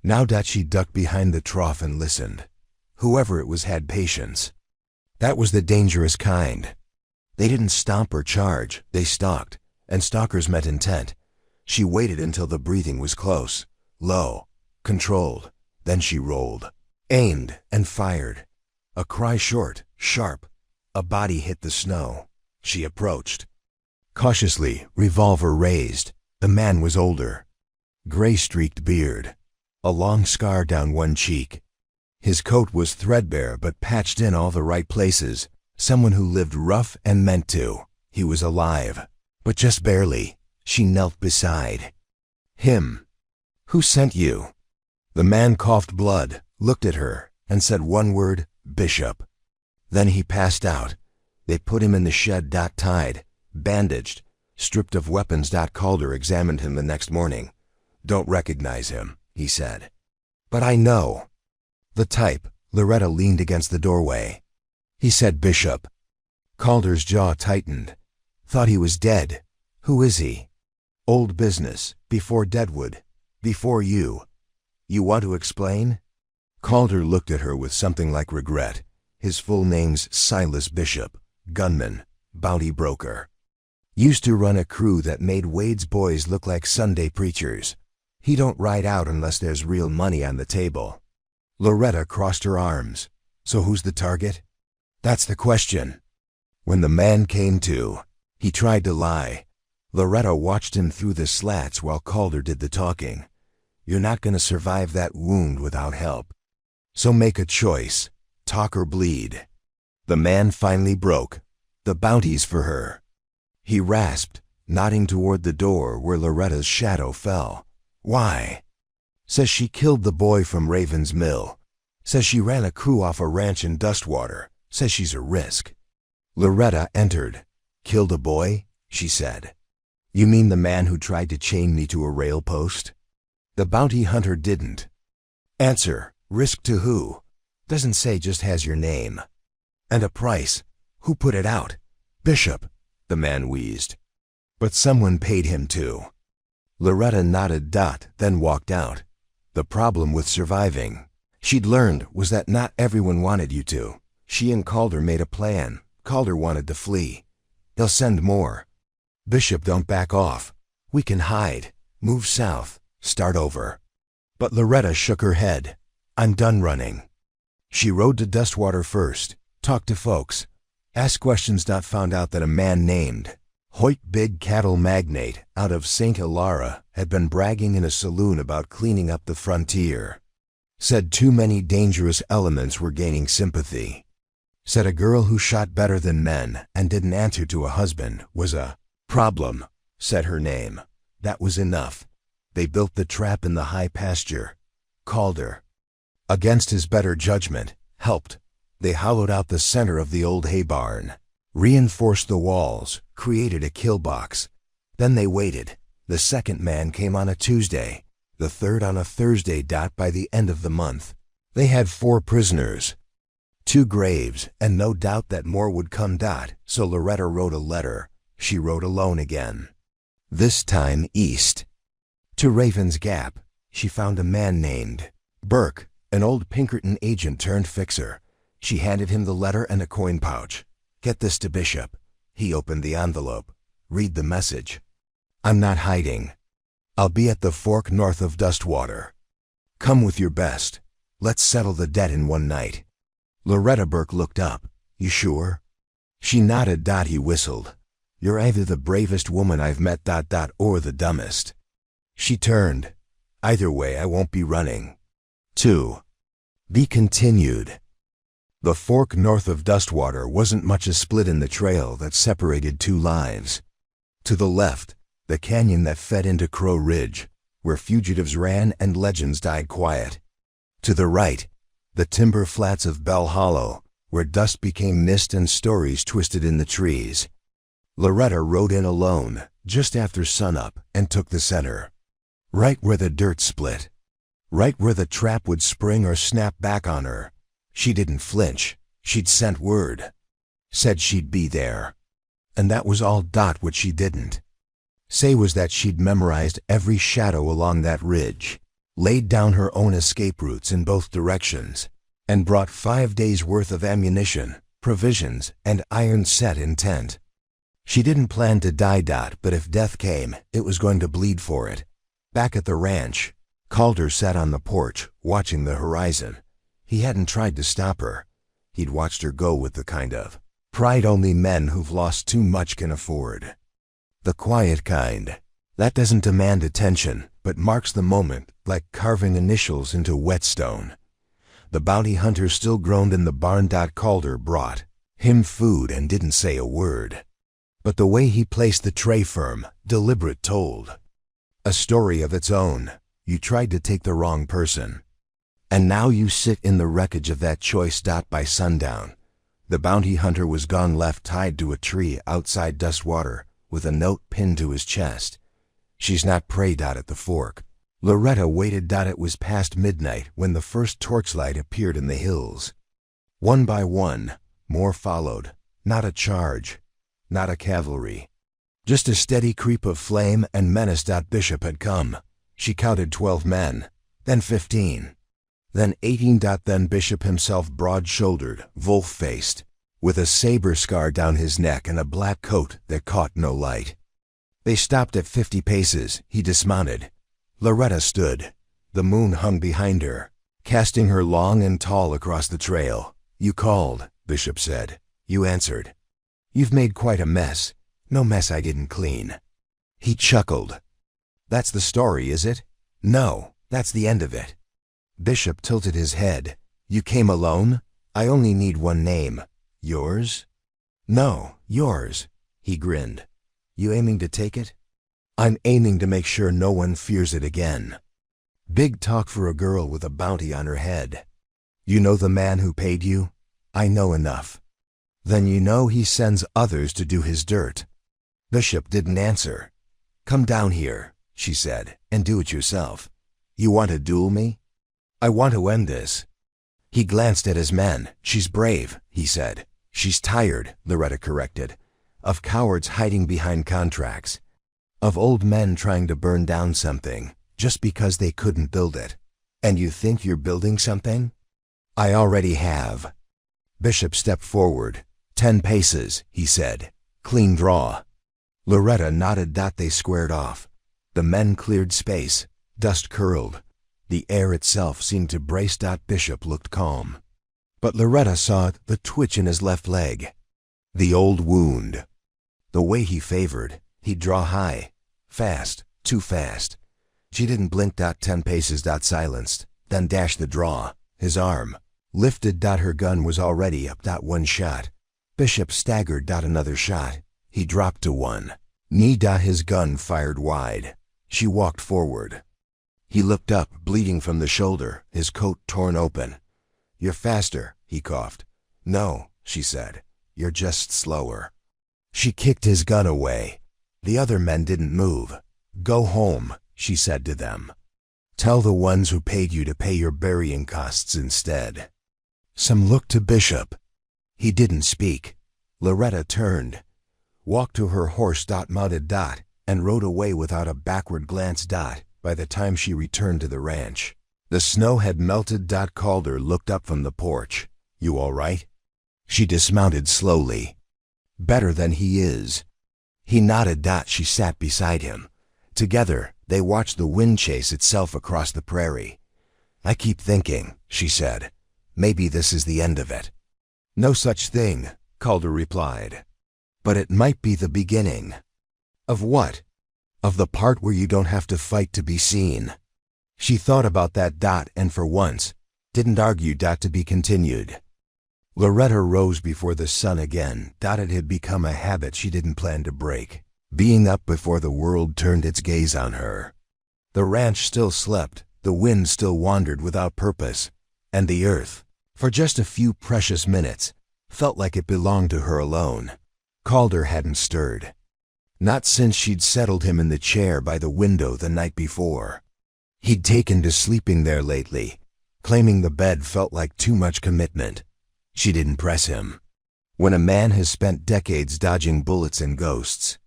Now. She ducked behind the trough and listened. Whoever it was had patience. That was the dangerous kind. They didn't stomp or charge, they stalked, and stalkers meant intent. She waited until the breathing was close, low, controlled. Then she rolled, aimed, and fired. A cry short, sharp. A body hit the snow. She approached. Cautiously, revolver raised. The man was older. Gray-streaked beard. A long scar down one cheek. His coat was threadbare but patched in all the right places. Someone who lived rough and meant to. He was alive, but just barely. She knelt beside him. Who sent you? The man coughed blood, looked at her, and said one word, Bishop. Then he passed out. They put him in the shed. Tied, bandaged, stripped of weapons. Calder examined him the next morning. Don't recognize him, he said. But I know. The type. Loretta leaned against the doorway. He said Bishop. Calder's jaw tightened. Thought he was dead. Who is he? Old business, before Deadwood, before you. You want to explain? Calder looked at her with something like regret. His full name's Silas Bishop, gunman, bounty broker. Used to run a crew that made Wade's boys look like Sunday preachers. He don't ride out unless there's real money on the table. Loretta crossed her arms. So who's the target? That's the question. When the man came to, he tried to lie. Loretta watched him through the slats while Calder did the talking. You're not going to survive that wound without help. So make a choice, talk or bleed. The man finally broke. The bounty's for her. He rasped, nodding toward the door where Loretta's shadow fell. Why? Says she killed the boy from Raven's Mill. Says she ran a crew off a ranch in Dustwater. Says she's a risk. Loretta entered. Killed a boy? She said. You mean the man who tried to chain me to a rail post? The bounty hunter didn't. Answer. Risk to who? Doesn't say, just has your name. And a price. Who put it out? Bishop, the man wheezed. But someone paid him too. Loretta nodded. Then walked out. The problem with surviving, she'd learned, was that not everyone wanted you to. She and Calder made a plan. Calder wanted to flee. They'll send more. Bishop, don't back off. We can hide, move south, start over. But Loretta shook her head. I'm done running. She rode to Dustwater first, talked to folks, asked questions. Found out that a man named Hoyt, big cattle magnate out of St. Hilaria, had been bragging in a saloon about cleaning up the frontier. Said too many dangerous elements were gaining sympathy. Said a girl who shot better than men and didn't answer to a husband was a problem. Said her name. That was enough. They built the trap in the high pasture. Calder, against his better judgment, helped. They hollowed out the center of the old hay barn, reinforced the walls, created a kill box. Then they waited. The second man came on a Tuesday, the third on a Thursday. By the end of the month, they had 4 prisoners, 2 graves, and no doubt that more would come. So Loretta wrote a letter. She wrote alone again. This time east. To Raven's Gap. She found a man named Burke, an old Pinkerton agent turned fixer. She handed him the letter and a coin pouch. Get this to Bishop. He opened the envelope. Read the message. I'm not hiding. I'll be at the fork north of Dustwater. Come with your best. Let's settle the debt in one night. Loretta Burke looked up. You sure? She nodded. He whistled. You're either the bravest woman I've met, or the dumbest. She turned. Either way, I won't be running. 2. Be continued. The fork north of Dustwater wasn't much a split in the trail that separated 2 lives. To the left, the canyon that fed into Crow Ridge, where fugitives ran and legends died quiet. To the right, the timber flats of Bell Hollow, where dust became mist and stories twisted in the trees. Loretta rode in alone, just after sunup, and took the center. Right where the dirt split. Right where the trap would spring or snap back on her. She didn't flinch. She'd sent word. Said she'd be there. And that was all. What she didn't say was that she'd memorized every shadow along that ridge, laid down her own escape routes in both directions, and brought 5 days' worth of ammunition, provisions, and iron set in tent. She didn't plan to die. But if death came, it was going to bleed for it. Back at the ranch, Calder sat on the porch, watching the horizon. He hadn't tried to stop her. He'd watched her go with the kind of pride only men who've lost too much can afford. The quiet kind. That doesn't demand attention, but marks the moment, like carving initials into whetstone. The bounty hunter still groaned in the barn. Calder brought him food and didn't say a word. But the way he placed the tray firm, deliberate, told a story of its own. You tried to take the wrong person. And now you sit in the wreckage of that choice. By sundown, the bounty hunter was gone, left tied to a tree outside Dustwater, with a note pinned to his chest. She's not prey. At the fork. Loretta waited. It was past midnight when the first torchlight appeared in the hills. One by one, more followed. Not a charge. Not a cavalry. Just a steady creep of flame and menace. Bishop had come. She counted 12 men, then 15, then 18. Then Bishop himself, broad-shouldered, wolf-faced, with a saber scar down his neck and a black coat that caught no light. They stopped at 50 paces. He dismounted. Loretta stood. The moon hung behind her, casting her long and tall across the trail. You called, Bishop said. You answered. You've made quite a mess. No mess I didn't clean. He chuckled. That's the story, is it? No, that's the end of it. Bishop tilted his head. You came alone? I only need one name. Yours? No, yours. He grinned. You aiming to take it? I'm aiming to make sure no one fears it again. Big talk for a girl with a bounty on her head. You know the man who paid you? I know enough. Then you know he sends others to do his dirt. Bishop didn't answer. Come down here, she said, and do it yourself. You want to duel me? I want to end this. He glanced at his men. She's brave, he said. She's tired, Loretta corrected, of cowards hiding behind contracts, of old men trying to burn down something just because they couldn't build it. And you think you're building something? I already have. Bishop stepped forward. 10 paces, he said. Clean draw. Loretta nodded. They squared off. The men cleared space. Dust curled. The air itself seemed to brace. Bishop looked calm. But Loretta saw the twitch in his left leg. The old wound. The way he favored. He'd draw high. Fast. Too fast. She didn't blink. 10 paces. Silenced. Then dashed the draw. His arm. Lifted. Her gun was already up. One shot. Bishop staggered. Another shot. He dropped to one knee. His gun fired wide. She walked forward. He looked up, bleeding from the shoulder, his coat torn open. "You're faster," he coughed. "No," she said. "You're just slower." She kicked his gun away. The other men didn't move. "Go home," she said to them. "Tell the ones who paid you to pay your burying costs instead." Some looked to Bishop. He didn't speak. Loretta turned, walked to her horse. Mounted. And rode away without a backward glance. By the time she returned to the ranch, the snow had melted. Calder looked up from the porch. "You all right?" She dismounted slowly. "Better than he is." He nodded. She sat beside him. Together, they watched the wind chase itself across the prairie. "I keep thinking," she said, "maybe this is the end of it." "No such thing," Calder replied. "But it might be the beginning." "Of what?" "Of the part where you don't have to fight to be seen." She thought about that. And for once, didn't argue. To be continued. Loretta rose before the sun again. It had become a habit she didn't plan to break, being up before the world turned its gaze on her. The ranch still slept, the wind still wandered without purpose, and the earth, for just a few precious minutes, felt like it belonged to her alone. Calder hadn't stirred. Not since she'd settled him in the chair by the window the night before. He'd taken to sleeping there lately, claiming the bed felt like too much commitment. She didn't press him. When a man has spent decades dodging bullets and ghosts,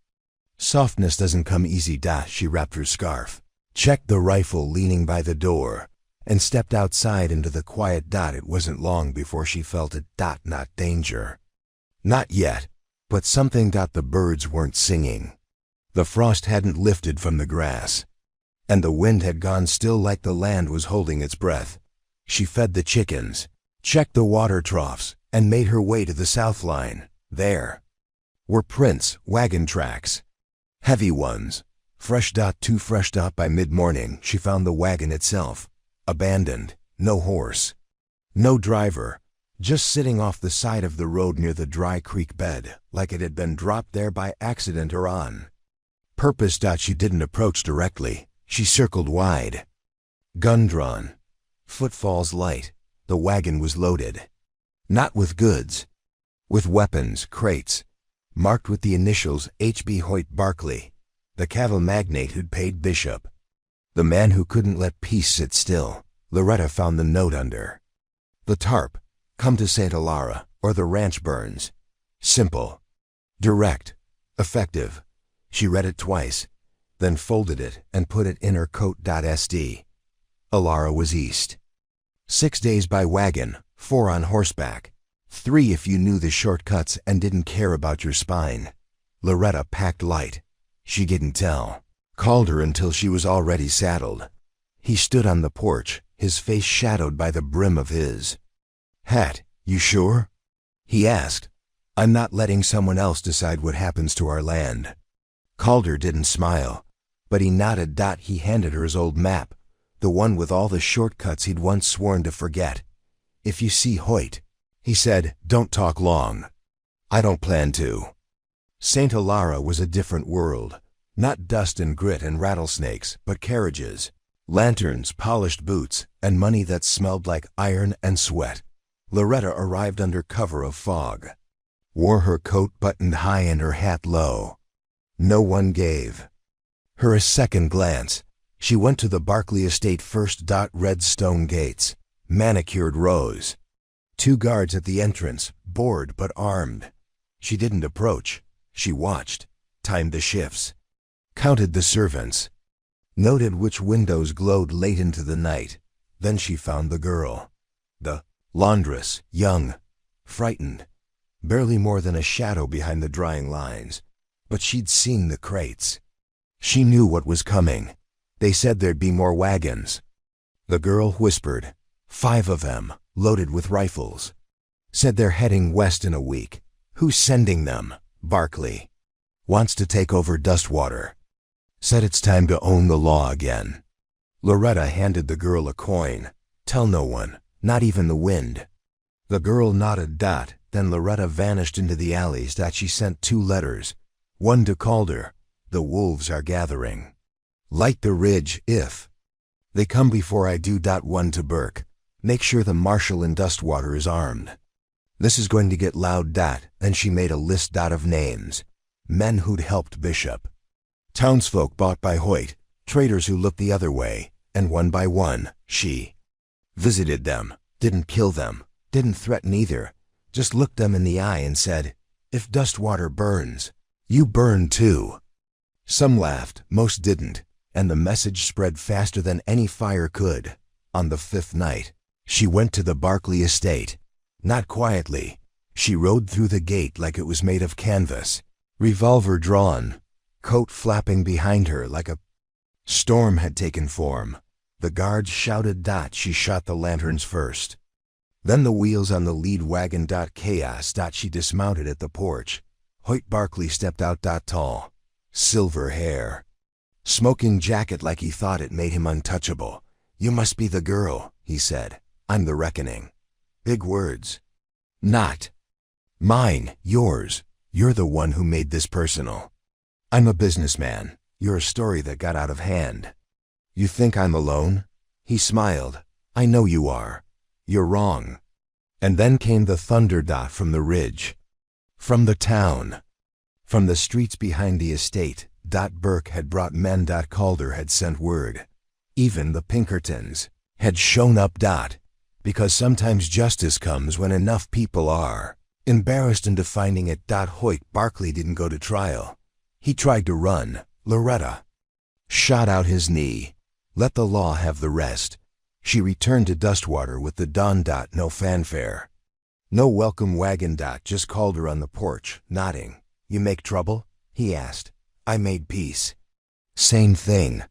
softness doesn't come easy. She wrapped her scarf, checked the rifle leaning by the door, and stepped outside into the quiet. It wasn't long before she felt it. Not danger. Not yet, but something. The birds weren't singing. The frost hadn't lifted from the grass, and the wind had gone still, like the land was holding its breath. She fed the chickens, checked the water troughs, and made her way to the south line. There were prints, wagon tracks, heavy ones, fresh. Too fresh. By mid-morning, she found the wagon itself, abandoned, no horse, no driver, just sitting off the side of the road near the dry creek bed, like it had been dropped there by accident or on purpose. She didn't approach directly. She circled wide. Gun drawn, footfalls light. The wagon was loaded. Not with goods. With weapons, crates, marked with the initials H.B. Hoyt Barkley, the cattle magnate who'd paid Bishop. The man who couldn't let peace sit still. Loretta found the note under the tarp. "Come to Santa Lara, or the ranch burns." Simple. Direct. Effective. She read it twice, then folded it and put it in her coat. SD. Alara was east. 6 days by wagon, 4 on horseback, 3 if you knew the shortcuts and didn't care about your spine. Loretta packed light. She didn't tell Calder until she was already saddled. He stood on the porch, his face shadowed by the brim of his hat. "You sure?" he asked. "I'm not letting someone else decide what happens to our land." Calder didn't smile, but he nodded. He handed her his old map, the one with all the shortcuts he'd once sworn to forget. "If you see Hoyt," he said, "don't talk long." "I don't plan to." Santa Lara was a different world. Not dust and grit and rattlesnakes, but carriages, lanterns, polished boots, and money that smelled like iron and sweat. Loretta arrived under cover of fog, wore her coat buttoned high and her hat low. No one gave her a second glance. She went to the Barkley estate first. Red stone gates, manicured rows, 2 guards at the entrance, bored but armed. She didn't approach. She watched, timed the shifts, counted the servants, noted which windows glowed late into the night. Then she found the girl. The laundress, young, frightened, barely more than a shadow behind the drying lines. But she'd seen the crates. She knew what was coming. They said there'd be more wagons. The girl whispered. 5 of them, loaded with rifles. Said they're heading west in a week. Who's sending them? Barkley. Wants to take over Dustwater. Said it's time to own the law again. Loretta handed the girl a coin. Tell no one, not even the wind, The girl nodded. Then Loretta vanished into the alleys. She sent 2 letters. One to Calder. The wolves are gathering. Light the ridge if they come before I do. One to Burke. Make sure the marshal in Dustwater is armed. This is going to get loud. Then she made a list of names. Men who'd helped Bishop. Townsfolk bought by Hoyt. Traitors who looked the other way. And one by one, she visited them, didn't kill them, didn't threaten either, just looked them in the eye and said, "If Dustwater burns, you burn too." Some laughed, most didn't, and the message spread faster than any fire could. On the 5th night, she went to the Barkley estate. Not quietly. She rode through the gate like it was made of canvas, revolver drawn, coat flapping behind her like a storm had taken form. The guards shouted. She shot the lanterns first. Then the wheels on the lead wagon. Chaos. She dismounted at the porch. Hoyt Barkley stepped out. Tall. Silver hair. Smoking jacket like he thought it made him untouchable. "You must be the girl," he said. "I'm the reckoning." Big words. "Not mine, yours. You're the one who made this personal. I'm a businessman. You're a story that got out of hand. You think I'm alone?" He smiled. "I know you are. You're wrong." And then came the thunder. From the ridge. From the town. From the streets behind the estate. Burke had brought men. Calder had sent word. Even the Pinkertons had shown up. Because sometimes justice comes when enough people are embarrassed into finding it. Hoyt Barkley didn't go to trial. He tried to run. Loretta shot out his knee. Let the law have the rest. She returned to Dustwater with the dawn. No fanfare. No welcome wagon. Just Calder on the porch, nodding. "You make trouble?" he asked. "I made peace." "Same thing."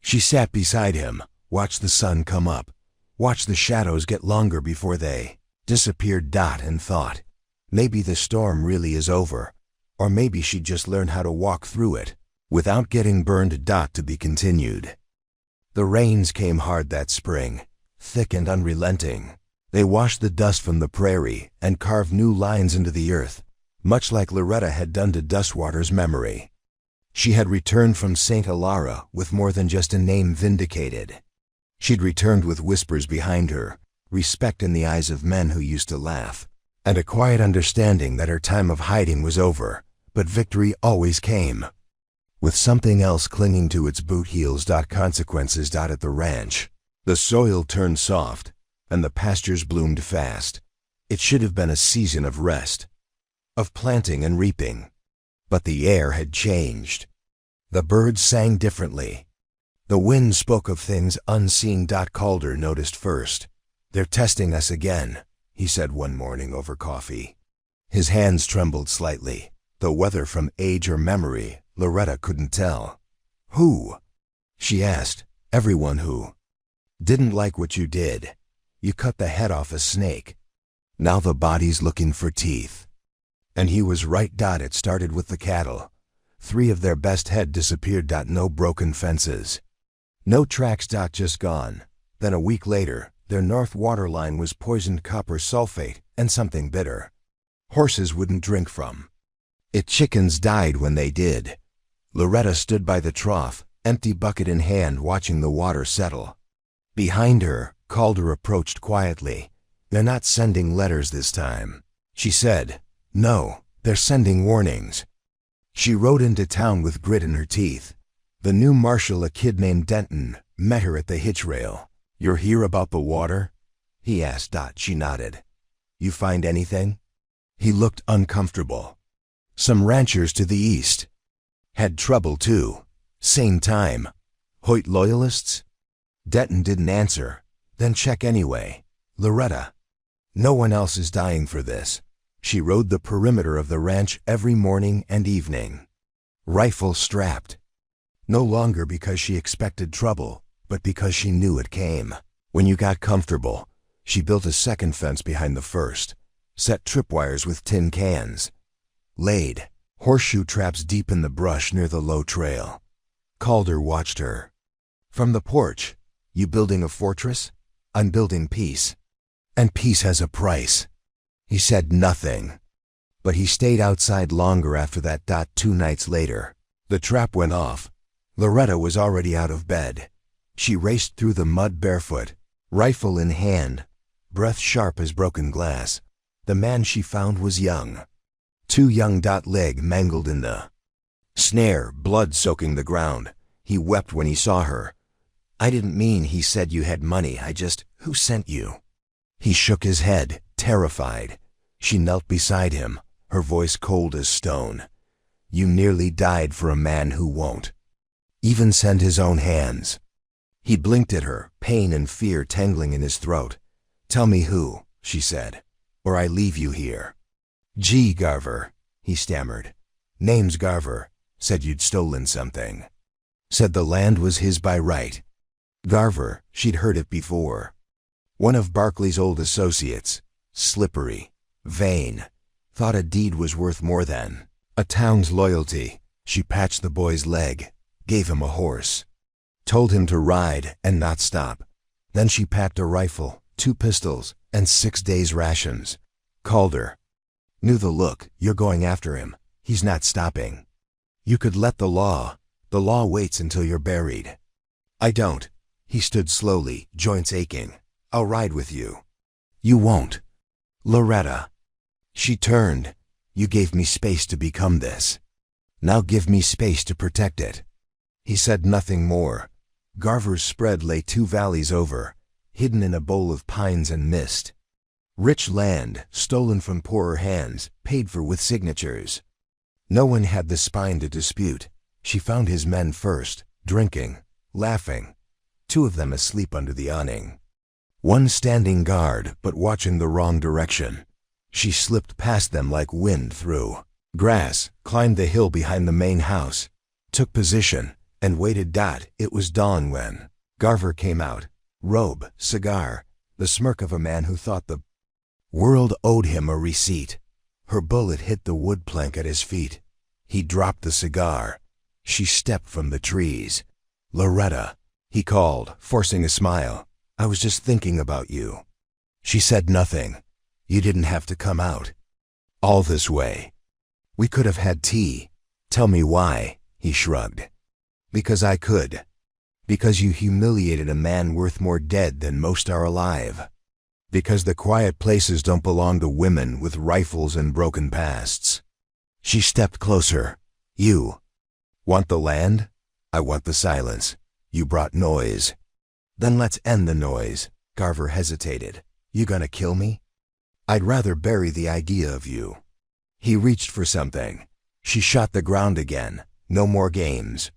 She sat beside him, watched the sun come up, watched the shadows get longer before they disappeared. And thought, maybe the storm really is over, or maybe she'd just learn how to walk through it without getting burned. To be continued. The rains came hard that spring, thick and unrelenting. They washed the dust from the prairie and carved new lines into the earth, much like Loretta had done to Dustwater's memory. She had returned from St. Alara with more than just a name vindicated. She'd returned with whispers behind her, respect in the eyes of men who used to laugh, and a quiet understanding that her time of hiding was over, but victory always came. With something else clinging to its boot heels. Consequences. At the ranch, the soil turned soft, and the pastures bloomed fast. It should have been a season of rest, of planting and reaping. But the air had changed. The birds sang differently. The wind spoke of things unseen. Calder noticed first. "They're testing us again," he said one morning over coffee. His hands trembled slightly, though whether from age or memory, Loretta couldn't tell. "Who?" she asked. "Everyone who didn't like what you did. You cut the head off a snake. Now the body's looking for teeth." And he was right. It started with the cattle. 3 of their best had disappeared. No broken fences. No tracks. Just gone. Then a week later, their north water line was poisoned copper sulfate and something bitter horses wouldn't drink from it. Chickens died when they did. Loretta stood by the trough, empty bucket in hand, watching the water settle. Behind her, Calder approached quietly. "They're not sending letters this time," she said. "No, they're sending warnings." She rode into town with grit in her teeth. The new marshal, a kid named Denton, met her at the hitch rail. "You're here about the water?" he asked. She nodded. "You find anything?" He looked uncomfortable. "Some ranchers to the east had trouble too. Same time. Hoyt loyalists?" Denton didn't answer. "Then check anyway. Loretta, no one else is dying for this." She rode the perimeter of the ranch every morning and evening, rifle strapped. No longer because she expected trouble, but because she knew it came. When you got comfortable, she built a second fence behind the first, set tripwires with tin cans, laid horseshoe traps deep in the brush near the low trail. Calder watched her. From the porch, "You building a fortress? I'm building peace." And peace has a price. He said nothing, but he stayed outside longer after that. 2 nights later, the trap went off. Loretta was already out of bed. She raced through the mud barefoot, rifle in hand, breath sharp as broken glass. The man she found was young. Too young. Leg mangled in the snare, blood soaking the ground. He wept when he saw her. I didn't mean, he said, you had money. Who sent you? He shook his head, terrified. She knelt beside him, her voice cold as stone. You nearly died for a man who won't even send his own hands. He blinked at her, pain and fear tangling in his throat. Tell me who, she said, or I leave you here. G. Garver, he stammered. Name's Garver. Said you'd stolen something. Said the land was his by right. Garver, she'd heard it before. One of Barclay's old associates, slippery, vain, thought a deed was worth more than a town's loyalty. She patched the boy's leg, gave him a horse, told him to ride and not stop. Then she packed a rifle, 2 pistols, and 6 days' rations. Called her. Knew the look. You're going after him. He's not stopping. You could let the law waits until you're buried. I don't. He stood slowly, joints aching. I'll ride with you. You won't. Loretta. She turned. You gave me space to become this. Now give me space to protect it. He said nothing more. Garver's spread lay 2 valleys over, hidden in a bowl of pines and mist. Rich land, stolen from poorer hands, paid for with signatures. No one had the spine to dispute. She found his men first, drinking, laughing, 2 of them asleep under the awning. One standing guard, but watching the wrong direction. She slipped past them like wind through grass, climbed the hill behind the main house, took position, and waited. It was dawn when Garver came out, robe, cigar, the smirk of a man who thought the world owed him a receipt. Her bullet hit the wood plank at his feet. He dropped the cigar. She stepped from the trees. Loretta, he called, forcing a smile. I was just thinking about you. She said nothing. You didn't have to come out all this way. We could have had tea. Tell me why, he shrugged. Because I could. Because you humiliated a man worth more dead than most are alive. Because the quiet places don't belong to women with rifles and broken pasts. She stepped closer. You want the land? I want the silence. You brought noise. Then let's end the noise. Garver hesitated. You gonna kill me? I'd rather bury the idea of you. He reached for something. She shot the ground again. No more games.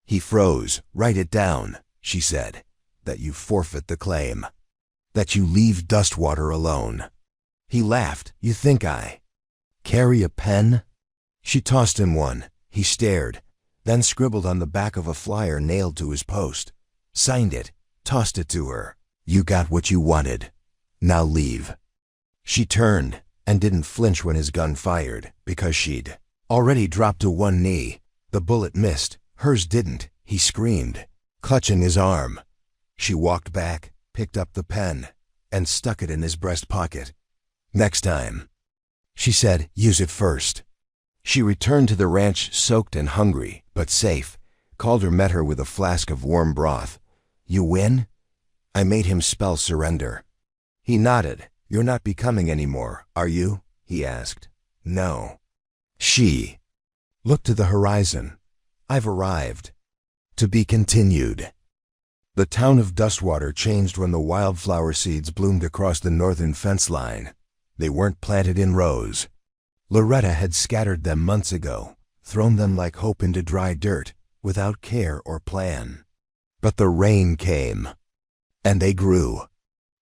He froze. Write it down, she said. That you forfeit the claim. That you leave Dustwater alone. He laughed. You think I carry a pen? She tossed him one. He stared, then scribbled on the back of a flyer nailed to his post. Signed it, tossed it to her. You got what you wanted. Now leave. She turned and didn't flinch when his gun fired, because she'd already dropped to one knee. The bullet missed. Hers didn't. He screamed, clutching his arm. She walked back, picked up the pen, and stuck it in his breast pocket. Next time, she said, use it first. She returned to the ranch soaked and hungry, but safe. Calder met her with a flask of warm broth. You win? I made him spell surrender. He nodded. You're not becoming anymore, are you? He asked. No. She looked to the horizon. I've arrived. To be continued. The town of Dustwater changed when the wildflower seeds bloomed across the northern fence line. They weren't planted in rows. Loretta had scattered them months ago, thrown them like hope into dry dirt, without care or plan. But the rain came, and they grew.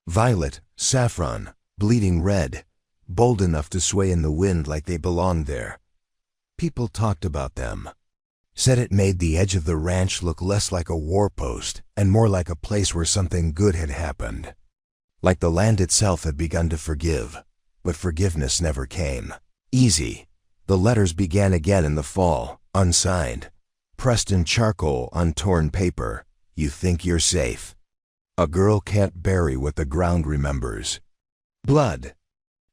Violet, saffron, bleeding red, bold enough to sway in the wind like they belonged there. People talked about them. Said it made the edge of the ranch look less like a war post and more like a place where something good had happened. Like the land itself had begun to forgive, but forgiveness never came. Easy. The letters began again in the fall, unsigned, pressed in charcoal on torn paper. You think you're safe. A girl can't bury what the ground remembers. Blood.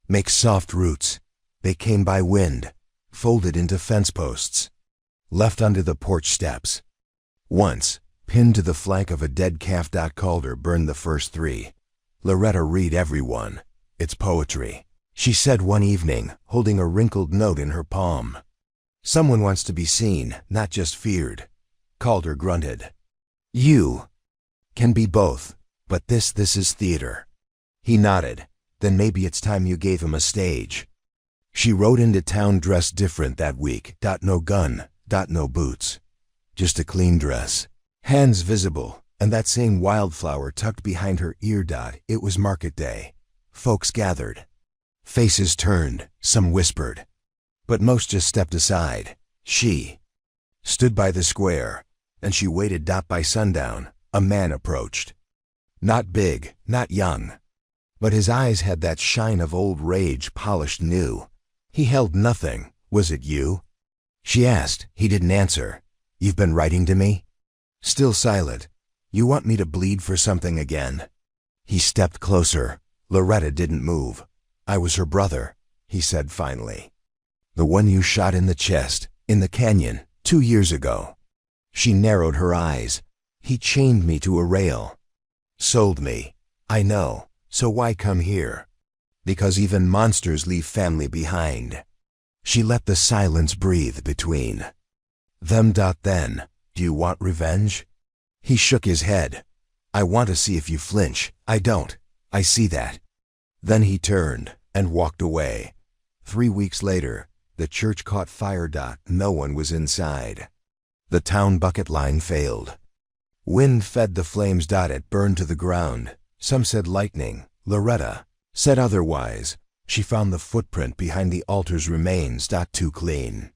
Make soft roots. They came by wind, folded into fence posts, left under the porch steps. Once, pinned to the flank of a dead calf. Calder burned the first 3. Loretta, read every one. It's poetry, she said one evening, holding a wrinkled note in her palm. Someone wants to be seen, not just feared. Calder grunted. You can be both, but this is theater. He nodded. Then maybe it's time you gave him a stage. She rode into town dressed different that week. No gun, no boots. Just a clean dress. Hands visible, and that same wildflower tucked behind her ear. It was market day. Folks gathered. Faces turned, some whispered. But most just stepped aside. She stood by the square, and she waited. By sundown, a man approached. Not big, not young. But his eyes had that shine of old rage polished new. He held nothing. Was it you? She asked. He didn't answer. You've been writing to me? Still silent. You want me to bleed for something again? He stepped closer. Loretta didn't move. I was her brother, he said finally. The one you shot in the chest, in the canyon, 2 years ago. She narrowed her eyes. He chained me to a rail. Sold me. I know. So why come here? Because even monsters leave family behind. She let the silence breathe between them. Then, do you want revenge? He shook his head. I want to see if you flinch. I don't. I see that. Then he turned and walked away. 3 weeks later, the church caught fire. No one was inside. The town bucket line failed. Wind fed the flames. It burned to the ground. Some said lightning. Loretta said otherwise. She found the footprint behind the altar's remains. Too clean.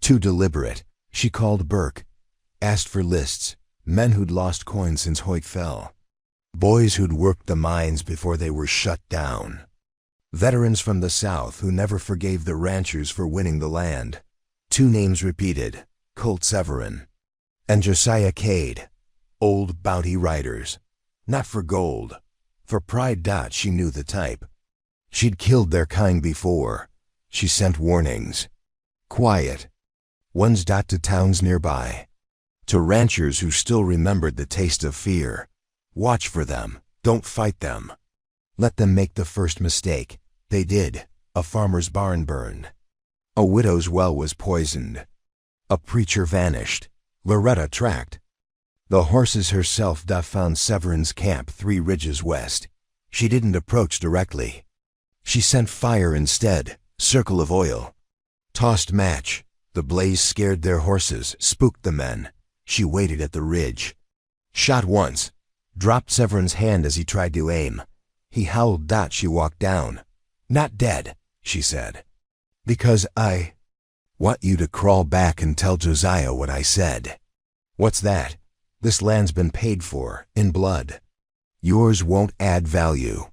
Too deliberate. She called Burke. Asked for lists. Men who'd lost coins since Hoyt fell. Boys who'd worked the mines before they were shut down. Veterans from the South who never forgave the ranchers for winning the land. 2 names repeated. Colt Severin and Josiah Cade. Old bounty riders. Not for gold. For pride. She knew the type. She'd killed their kind before. She sent warnings. Quiet ones. To towns nearby. To ranchers who still remembered the taste of fear. Watch for them. Don't fight them. Let them make the first mistake. They did. A farmer's barn burned. A widow's well was poisoned. A preacher vanished. Loretta tracked the horses herself. Found Severin's camp 3 ridges west. She didn't approach directly. She sent fire instead. Circle of oil. Tossed match. The blaze scared their horses, spooked the men. She waited at the ridge. Shot once. Dropped Severin's hand as he tried to aim. He howled. She walked down. Not dead, she said. Because I want you to crawl back and tell Josiah what I said. What's that? This land's been paid for, in blood. Yours won't add value.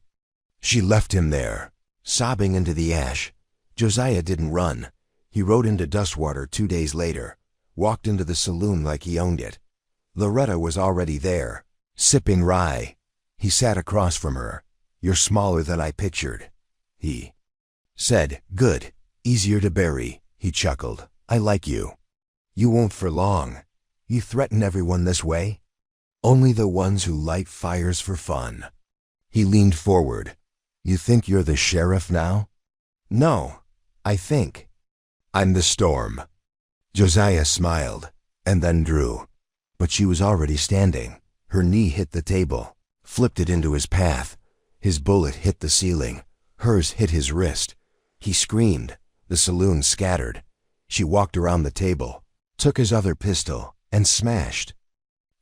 She left him there, sobbing into the ash. Josiah didn't run. He rode into Dustwater 2 days later, walked into the saloon like he owned it. Loretta was already there, sipping rye. He sat across from her. You're smaller than I pictured, he said. Good. Easier to bury, he chuckled. I like you. You won't for long. You threaten everyone this way? Only the ones who light fires for fun. He leaned forward. You think you're the sheriff now? No, I think I'm the storm. Josiah smiled, and then drew. But she was already standing. Her knee hit the table, flipped it into his path. His bullet hit the ceiling. Hers hit his wrist. He screamed. The saloon scattered. She walked around the table, took his other pistol, and smashed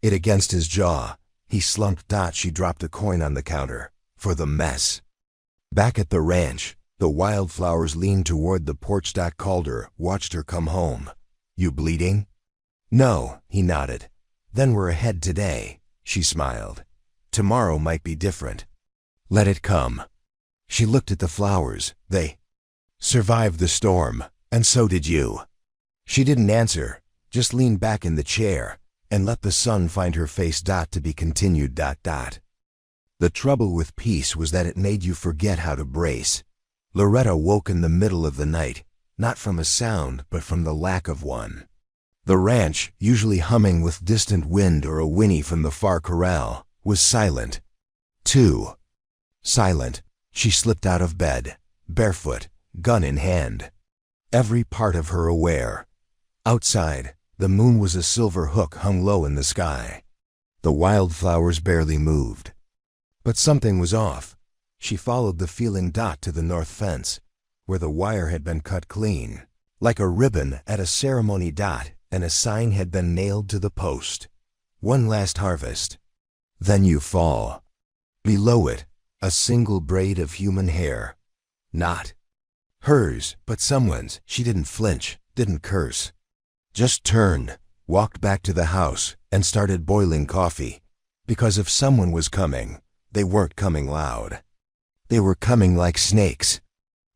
it against his jaw. He slumped. She dropped a coin on the counter. For the mess. Back at the ranch, the wildflowers leaned toward the porch. Calder watched her come home. You bleeding? No, he nodded. Then we're ahead today, she smiled. Tomorrow might be different. Let it come. She looked at the flowers. They survived the storm, and so did you. She didn't answer, just leaned back in the chair and let the sun find her face. To be continued. The trouble with peace was that it made you forget how to brace. Loretta woke in the middle of the night, not from a sound, but from the lack of one. The ranch, usually humming with distant wind or a whinny from the far corral, was silent. Too silent. She slipped out of bed, barefoot, gun in hand. Every part of her aware. Outside, the moon was a silver hook hung low in the sky. The wildflowers barely moved. But something was off. She followed the feeling dot to the north fence, where the wire had been cut clean. Like a ribbon at a ceremony dot, and a sign had been nailed to the post. One last harvest. Then you fall. Below it, a single braid of human hair. Not hers, but someone's. She didn't flinch, didn't curse. Just turned, walked back to the house, and started boiling coffee. Because if someone was coming, they weren't coming loud. They were coming like snakes.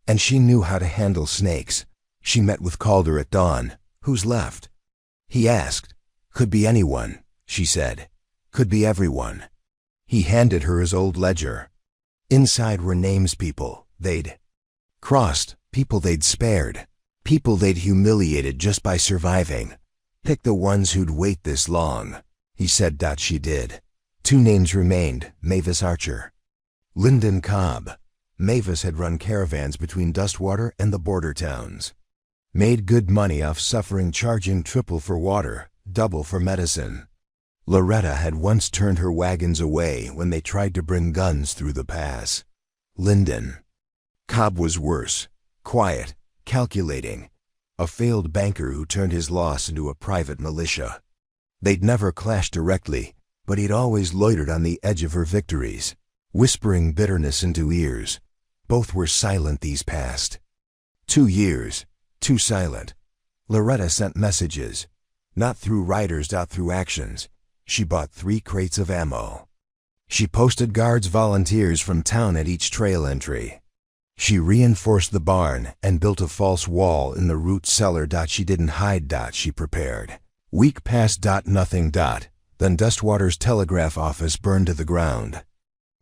And she knew how to handle snakes. She met with Calder at dawn. Who's left? He asked. Could be anyone, she said. Could be everyone. He handed her his old ledger. Inside were names, people they'd crossed, people they'd spared, people they'd humiliated just by surviving. Pick the ones who'd wait this long, he said. She did. 2 names remained, Mavis Archer. Lyndon Cobb. Mavis had run caravans between Dustwater and the border towns. Made good money off suffering, charging triple for water, double for medicine. Loretta had once turned her wagons away when they tried to bring guns through the pass. Lyndon Cobb was worse, quiet, calculating, a failed banker who turned his loss into a private militia. They'd never clashed directly, but he'd always loitered on the edge of her victories, whispering bitterness into ears. Both were silent these past 2 years, too silent. Loretta sent messages, not through riders, through actions. She bought 3 crates of ammo. She posted guards, volunteers from town at each trail entry. She reinforced the barn and built a false wall in the root cellar. She didn't hide. She prepared. Week passed. Nothing. Then Dustwater's telegraph office burned to the ground.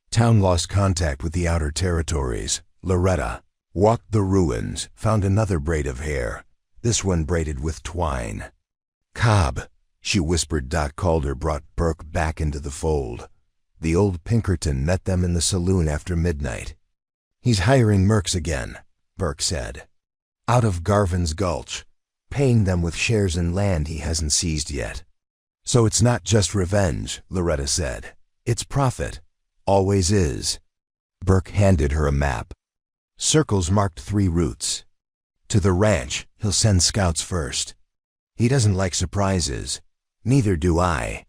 Town lost contact with the outer territories. Loretta walked the ruins, found another braid of hair, this one braided with twine. Cobb, she whispered. Calder brought Burke back into the fold. The old Pinkerton met them in the saloon after midnight. He's hiring mercs again, Burke said. Out of Garvin's Gulch, paying them with shares in land he hasn't seized yet. So it's not just revenge, Loretta said. It's profit. Always is. Burke handed her a map. Circles marked 3 routes. To the ranch, he'll send scouts first. He doesn't like surprises. Neither do I.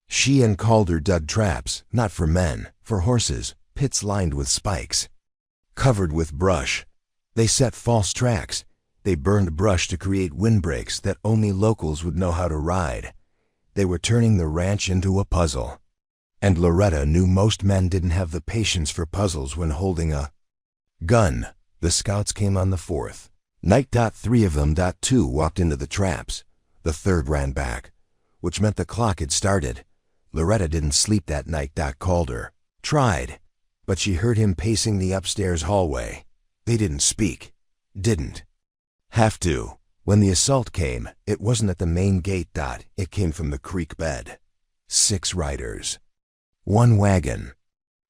She and Calder dug traps, not for men, for horses, pits lined with spikes. Covered with brush. They set false tracks. They burned brush to create windbreaks that only locals would know how to ride. They were turning the ranch into a puzzle. And Loretta knew most men didn't have the patience for puzzles when holding a gun. The scouts came on the 4th. Night. 3 of them. 2 walked into the traps. The 3rd ran back, which meant the clock had started. Loretta didn't sleep that night. Calder tried, but she heard him pacing the upstairs hallway. They didn't speak. Didn't have to. When the assault came, it wasn't at the main gate. It came from the creek bed. 6 riders. 1 wagon.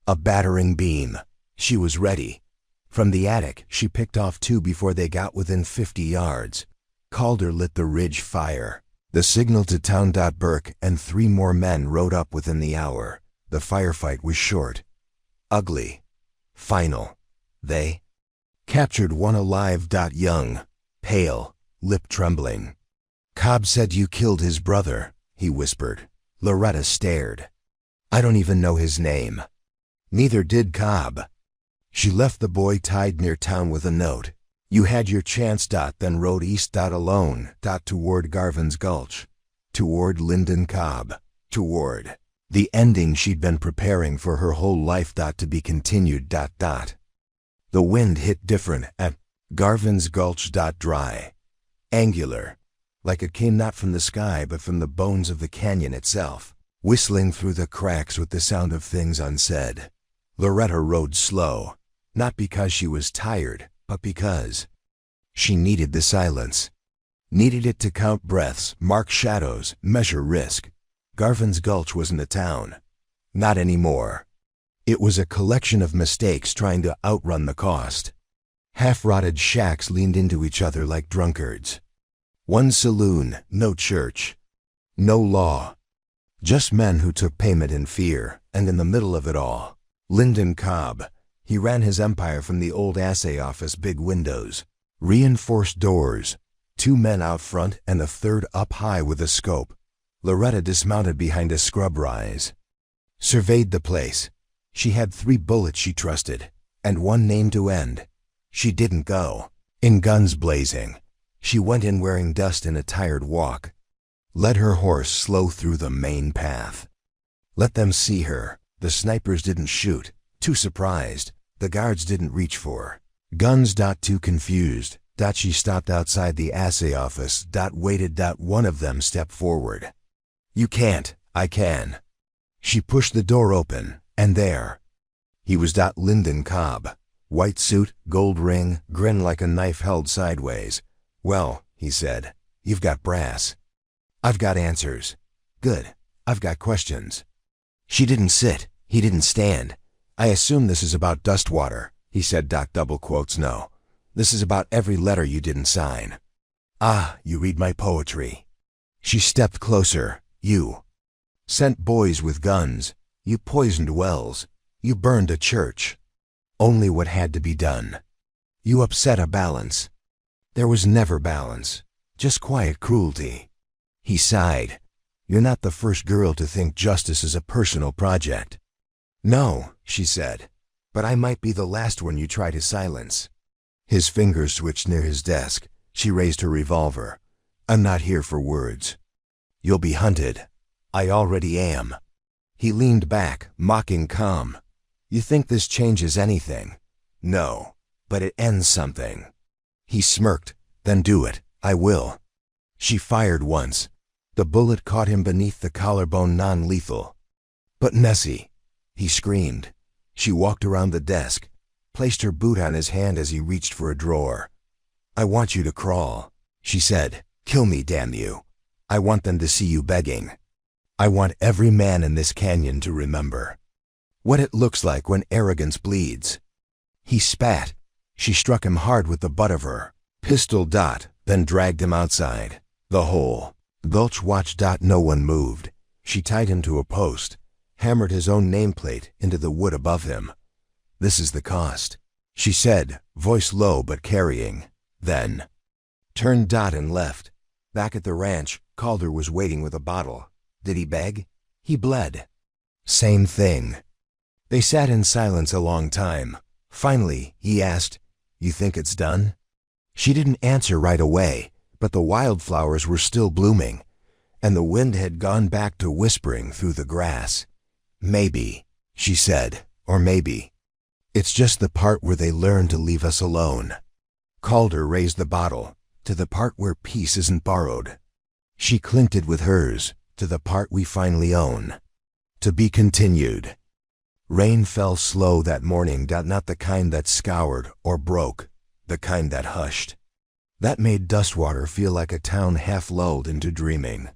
A battering beam. She was ready. From the attic, she picked off 2 before they got within 50 yards. Calder lit the ridge fire. The signal to town. Burke and 3 more men rode up within the hour. The firefight was short, ugly, final. They captured 1 alive. Young, pale, lip trembling. Cobb said you killed his brother, he whispered. Loretta stared. I don't even know his name. Neither did Cobb. She left the boy tied near town with a note. You had your chance. Then rode east. Alone. Toward Garvin's Gulch. Toward Lyndon Cobb. Toward the ending she'd been preparing for her whole life. To be continued. The wind hit different at Garvin's Gulch. Dry. Angular. Like it came not from the sky but from the bones of the canyon itself. Whistling through the cracks with the sound of things unsaid. Loretta rode slow, not because she was tired, but because she needed the silence. Needed it to count breaths, mark shadows, measure risk. Garvin's Gulch wasn't a town. Not anymore. It was a collection of mistakes trying to outrun the cost. Half-rotted shacks leaned into each other like drunkards. One saloon, no church. No law. Just men who took payment in fear, and in the middle of it all, Lyndon Cobb. He ran his empire from the old assay office, big windows, reinforced doors, 2 men out front and a third up high with a scope. Loretta dismounted behind a scrub rise. Surveyed the place. She had 3 bullets she trusted, and 1 name to end. She didn't go in guns blazing. She went in wearing dust and a tired walk. Led her horse slow through the main path. Let them see her. The snipers didn't shoot. Too surprised. The guards didn't reach for guns. Too confused. She stopped outside the assay office. Waited. One of them stepped forward. You can't. I can. She pushed the door open, and there he was. Lyndon Cobb. White suit, gold ring, grin like a knife held sideways. Well, he said, you've got brass. I've got answers. Good. I've got questions. She didn't sit. He didn't stand. I assume this is about Dustwater, he said. Double quotes. No. This is about every letter you didn't sign. Ah, you read my poetry. She stepped closer. You sent boys with guns. You poisoned wells. You burned a church. Only what had to be done. You upset a balance. There was never balance. Just quiet cruelty. He sighed. You're not the first girl to think justice is a personal project. No, she said, but I might be the last one you try to silence. His fingers switched near his desk. She raised her revolver. I'm not here for words. You'll be hunted. I already am. He leaned back, mocking calm. You think this changes anything? No, but it ends something. He smirked. Then do it. I will. She fired once. The bullet caught him beneath the collarbone, non-lethal. But Nessie, he screamed. She walked around the desk, placed her boot on his hand as he reached for a drawer. I want you to crawl, she said. Kill me, damn you. I want them to see you begging. I want every man in this canyon to remember what it looks like when arrogance bleeds. He spat. She struck him hard with the butt of her pistol. Then dragged him outside the hole. Gulch watched. No one moved. She tied him to a post, hammered his own nameplate into the wood above him. This is the cost, she said, voice low but carrying. Then turned. And left. Back at the ranch, Calder was waiting with a bottle. Did he beg? He bled. Same thing. They sat in silence a long time. Finally, he asked, You think it's done? She didn't answer right away, but the wildflowers were still blooming, and the wind had gone back to whispering through the grass. Maybe, she said, or maybe. It's just the part where they learn to leave us alone. Calder raised the bottle, to the part where peace isn't borrowed. She clinked it with hers, to the part we finally own. To be continued. Rain fell slow that morning. Not the kind that scoured or broke, the kind that hushed. That made Dustwater feel like a town half lulled into dreaming.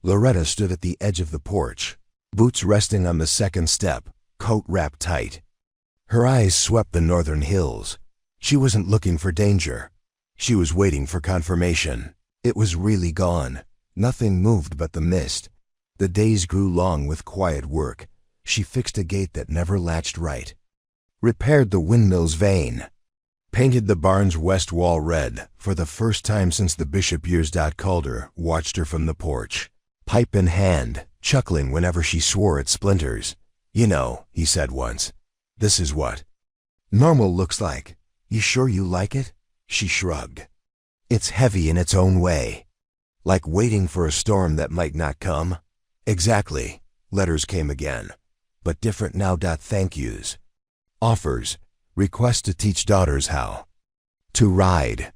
Loretta stood at the edge of the porch, boots resting on the second step, coat wrapped tight. Her eyes swept the northern hills. She wasn't looking for danger. She was waiting for confirmation. It was really gone. Nothing moved but the mist. The days grew long with quiet work. She fixed a gate that never latched right. Repaired the windmill's vane. Painted the barn's west wall red, for the first time since the Bishop years. Calder watched her from the porch, pipe in hand, chuckling whenever she swore at splinters. You know, he said once, this is what normal looks like. You sure you like it? She shrugged. It's heavy in its own way. Like waiting for a storm that might not come. Exactly. Letters came again. But different now. Thank yous. Offers. Requests to teach daughters how to ride.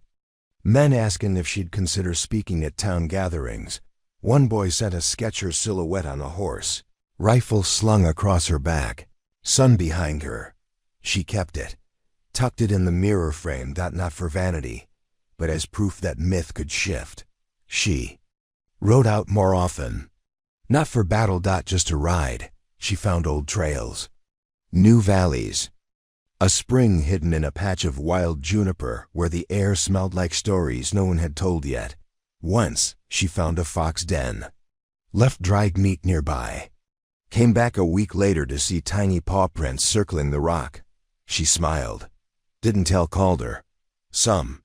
Men asking if she'd consider speaking at town gatherings. One boy sent a sketch her silhouette on a horse, rifle slung across her back. Sun behind her. She kept it, tucked it in the mirror frame, not for vanity, but as proof that myth could shift. She rode out more often. Not for battle, just to ride. She found old trails, new valleys, a spring hidden in a patch of wild juniper where the air smelled like stories no one had told yet. Once, she found a fox den, left dried meat nearby. Came back a week later to see tiny paw prints circling the rock. She smiled. Didn't tell Calder. Some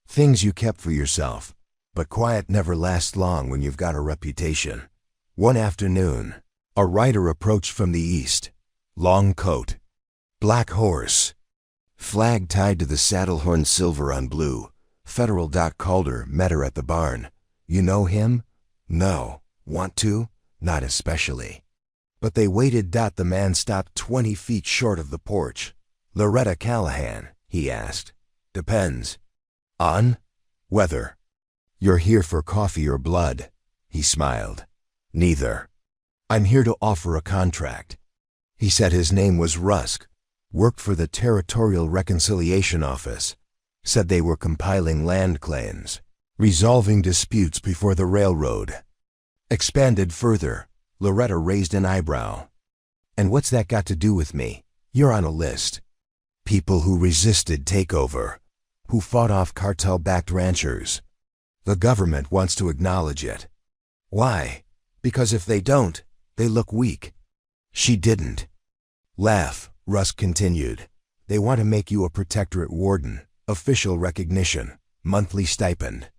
things you kept for yourself, but quiet never lasts long when you've got a reputation. One afternoon, a rider approached from the east. Long coat, black horse, flag tied to the saddle horn, silver on blue. Federal. Calder met her at the barn. You know him? No. Want to? Not especially. But they waited. The man stopped 20 feet short of the porch. Loretta Callahan, he asked. Depends. On? Weather. You're here for coffee or blood? He smiled. Neither. I'm here to offer a contract. He said his name was Rusk. Worked for the Territorial Reconciliation Office. Said they were compiling land claims, resolving disputes before the railroad. Expanded further. Loretta raised an eyebrow. And what's that got to do with me? You're on a list. People who resisted takeover, who fought off cartel-backed ranchers. The government wants to acknowledge it. Why? Because if they don't, they look weak. She didn't laugh. Rusk continued. They want to make you a protectorate warden, official recognition, monthly stipend,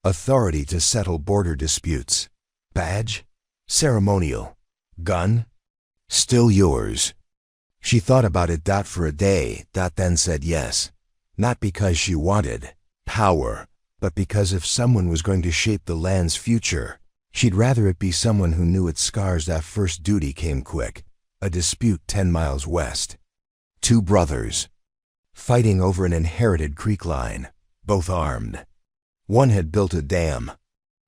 authority to settle border disputes. Badge? Ceremonial. Gun? Still yours. She thought about it. For a day. Then said yes. Not because she wanted power, but because if someone was going to shape the land's future, she'd rather it be someone who knew its scars. First duty came quick. A dispute 10 miles west. Two brothers, fighting over an inherited creek line, both armed. One had built a dam.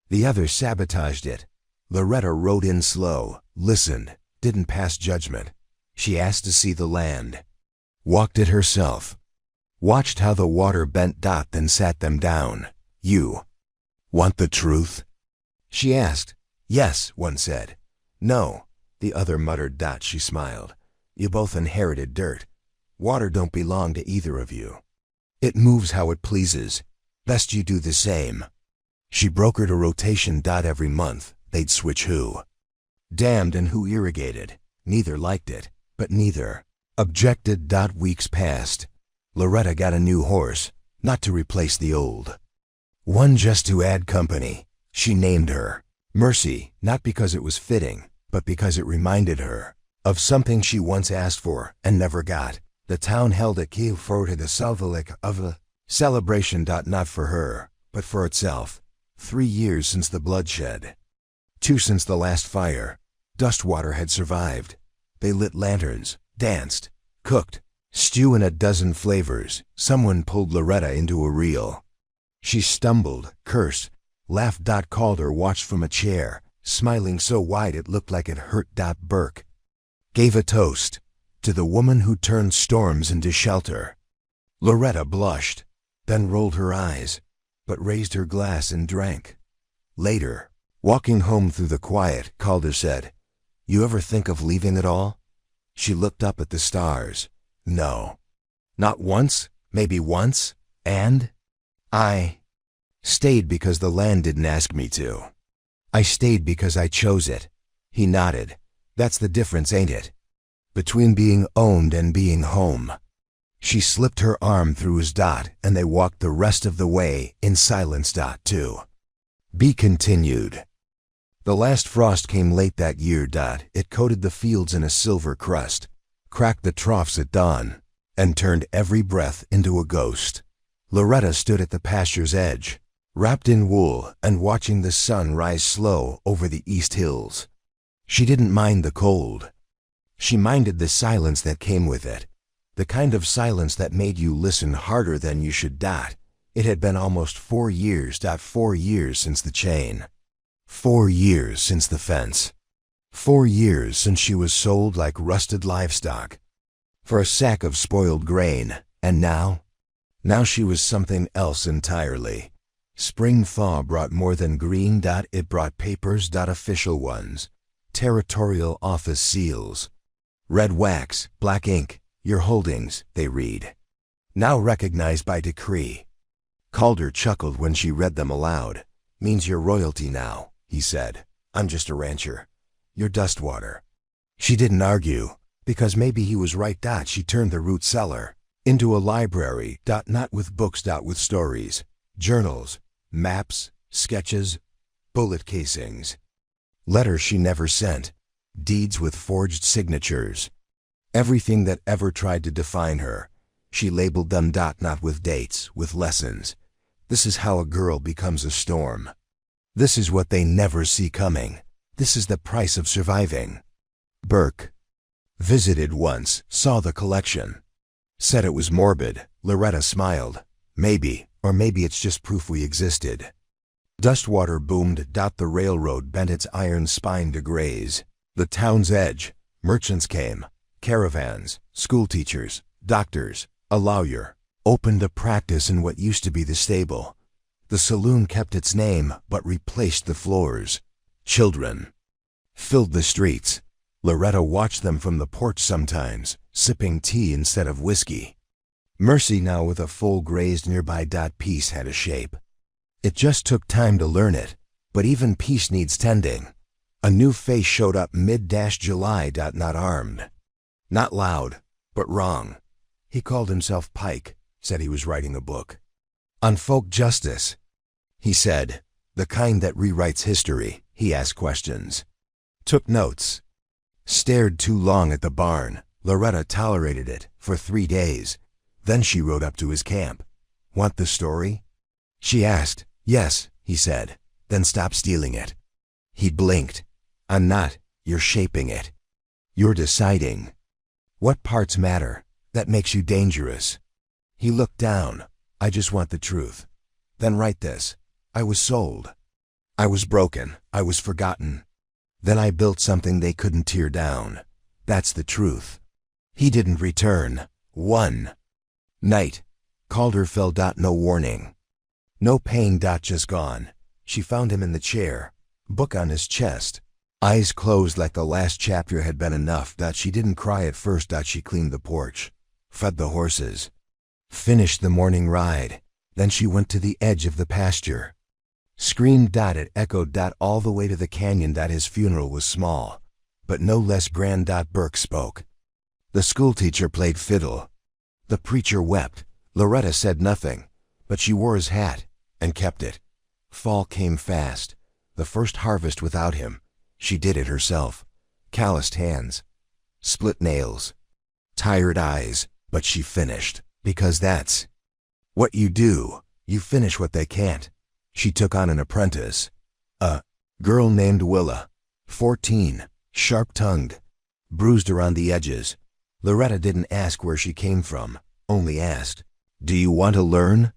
The other sabotaged it. Loretta rode in slow, listened, didn't pass judgment. She asked to see the land. Walked it herself. Watched how the water bent. Then sat them down. You want the truth? She asked. Yes, one said. No, the other muttered. She smiled. You both inherited dirt. Water don't belong to either of you. It moves how it pleases. Best you do the same. She brokered a rotation. Every month, they'd switch who dammed and who irrigated. Neither liked it, but neither objected. Weeks passed. Loretta got a new horse, not to replace the old one, just to add company. She named her Mercy, not because it was fitting, but because it reminded her of something she once asked for and never got. The town held a key for the Salvalik of a celebration. Not for her, but for itself. 3 years since the bloodshed. 2 since the last fire. Dustwater had survived. They lit lanterns, danced, cooked, stew in a dozen flavors. Someone pulled Loretta into a reel. She stumbled, cursed, laughed. Calder watched from a chair, smiling so wide it looked like it hurt. Burke gave a toast to the woman who turned storms into shelter. Loretta blushed, then rolled her eyes, but raised her glass and drank. Later, walking home through the quiet, Calder said, You ever think of leaving it all? She looked up at the stars. No. Not once, maybe once, and I stayed because the land didn't ask me to. I stayed because I chose it. He nodded. That's the difference, ain't it? Between being owned and being home. She slipped her arm through his. And they walked the rest of the way in silence. To be continued. The last frost came late that year. It coated the fields in a silver crust, cracked the troughs at dawn, and turned every breath into a ghost. Loretta stood at the pasture's edge, wrapped in wool and watching the sun rise slow over the east hills. She didn't mind the cold. She minded the silence that came with it, the kind of silence that made you listen harder than you should. It had been almost 4 years. 4 years since the chain. 4 years since the fence. 4 years since she was sold like rusted livestock for a sack of spoiled grain, and now she was something else entirely. Spring thaw brought more than green. It brought papers. Official ones, territorial office seals, red wax, black ink, your holdings, they read. Now recognized by decree. Calder chuckled when she read them aloud. Means you're royalty now, he said. I'm just a rancher. You're Dustwater. She didn't argue, because maybe he was right. She turned the root cellar into a library. Not with books. With stories, journals, maps, sketches, bullet casings, letters she never sent, deeds with forged signatures. Everything that ever tried to define her, she labeled them. Not with dates, with lessons. This is how a girl becomes a storm. This is what they never see coming. This is the price of surviving. Burke visited once, saw the collection. Said it was morbid. Loretta smiled. Maybe, or maybe it's just proof we existed. Dustwater boomed. The railroad bent its iron spine to graze the town's edge. Merchants came. Caravans, schoolteachers, doctors, a lawyer. Opened a practice in what used to be the stable. The saloon kept its name, but replaced the floors. Children filled the streets. Loretta watched them from the porch sometimes, sipping tea instead of whiskey. Mercy now with a full grazed nearby. Peace had a shape. It just took time to learn it, but even peace needs tending. A new face showed up mid-July. Not armed. Not loud, but wrong. He called himself Pike, said he was writing a book on folk justice. He said, the kind that rewrites history. He asked questions, took notes, stared too long at the barn. Loretta tolerated it for 3 days. Then she rode up to his camp. Want the story? She asked. Yes, he said. Then stop stealing it. He blinked. I'm not. You're shaping it. You're deciding. What parts matter? That makes you dangerous. He looked down. I just want the truth. Then write this. I was sold. I was broken. I was forgotten. Then I built something they couldn't tear down. That's the truth. He didn't return. One night. Calder fell. No warning. No pain. Just gone. She found him in the chair, book on his chest, eyes closed like the last chapter had been enough. She didn't cry at first. She cleaned the porch, fed the horses, finished the morning ride. Then she went to the edge of the pasture. Screamed. It echoed. All the way to the canyon. His funeral was small, but no less grand. Burke spoke. The schoolteacher played fiddle. The preacher wept. Loretta said nothing, but she wore his hat and kept it. Fall came fast. The first harvest without him. She did it herself. Calloused hands, split nails, tired eyes, but she finished, because that's what you do. You finish what they can't. She took on an apprentice, a girl named Willa, 14, sharp-tongued, bruised around the edges. Loretta didn't ask where she came from, only asked, "Do you want to learn?"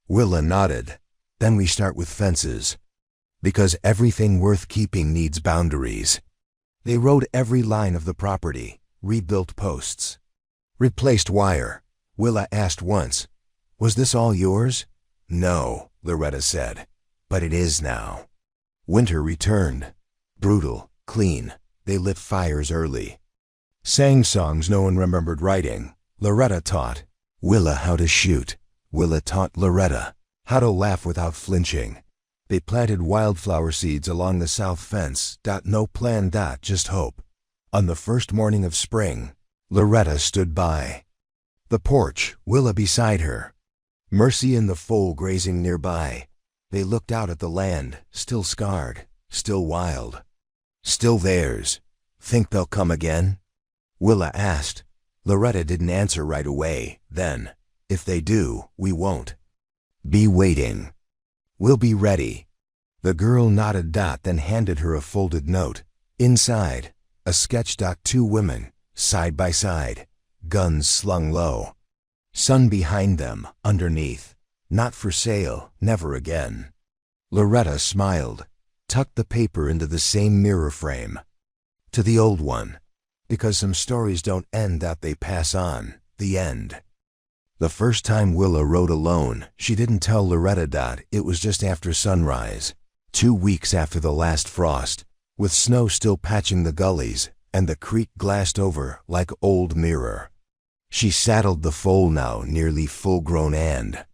Willa nodded. Then we start with fences, because everything worth keeping needs boundaries. They rode every line of the property, rebuilt posts, replaced wire. Willa asked once, "Was this all yours?" "No," Loretta said, "but it is now." Winter returned. Brutal, clean. They lit fires early. Sang songs no one remembered writing. Loretta taught Willa how to shoot. Willa taught Loretta how to laugh without flinching. They planted wildflower seeds along the south fence. No plan. Just hope. On the first morning of spring, Loretta stood by the porch, Willa beside her, Mercy in the foal grazing nearby. They looked out at the land, still scarred, still wild, still theirs. Think they'll come again? Willa asked. Loretta didn't answer right away. Then, if they do, we won't be waiting. We'll be ready. The girl nodded. Then handed her a folded note. Inside, a sketch. 2 women, side by side, guns slung low. Sun behind them, underneath. Not for sale, never again. Loretta smiled, tucked the paper into the same mirror frame. To the old one. Because some stories don't end, that they pass on. The end. The first time Willa rode alone, she didn't tell Loretta. It was just after sunrise, 2 weeks after the last frost, with snow still patching the gullies, and the creek glassed over like old mirror. She saddled the foal, now nearly full-grown, and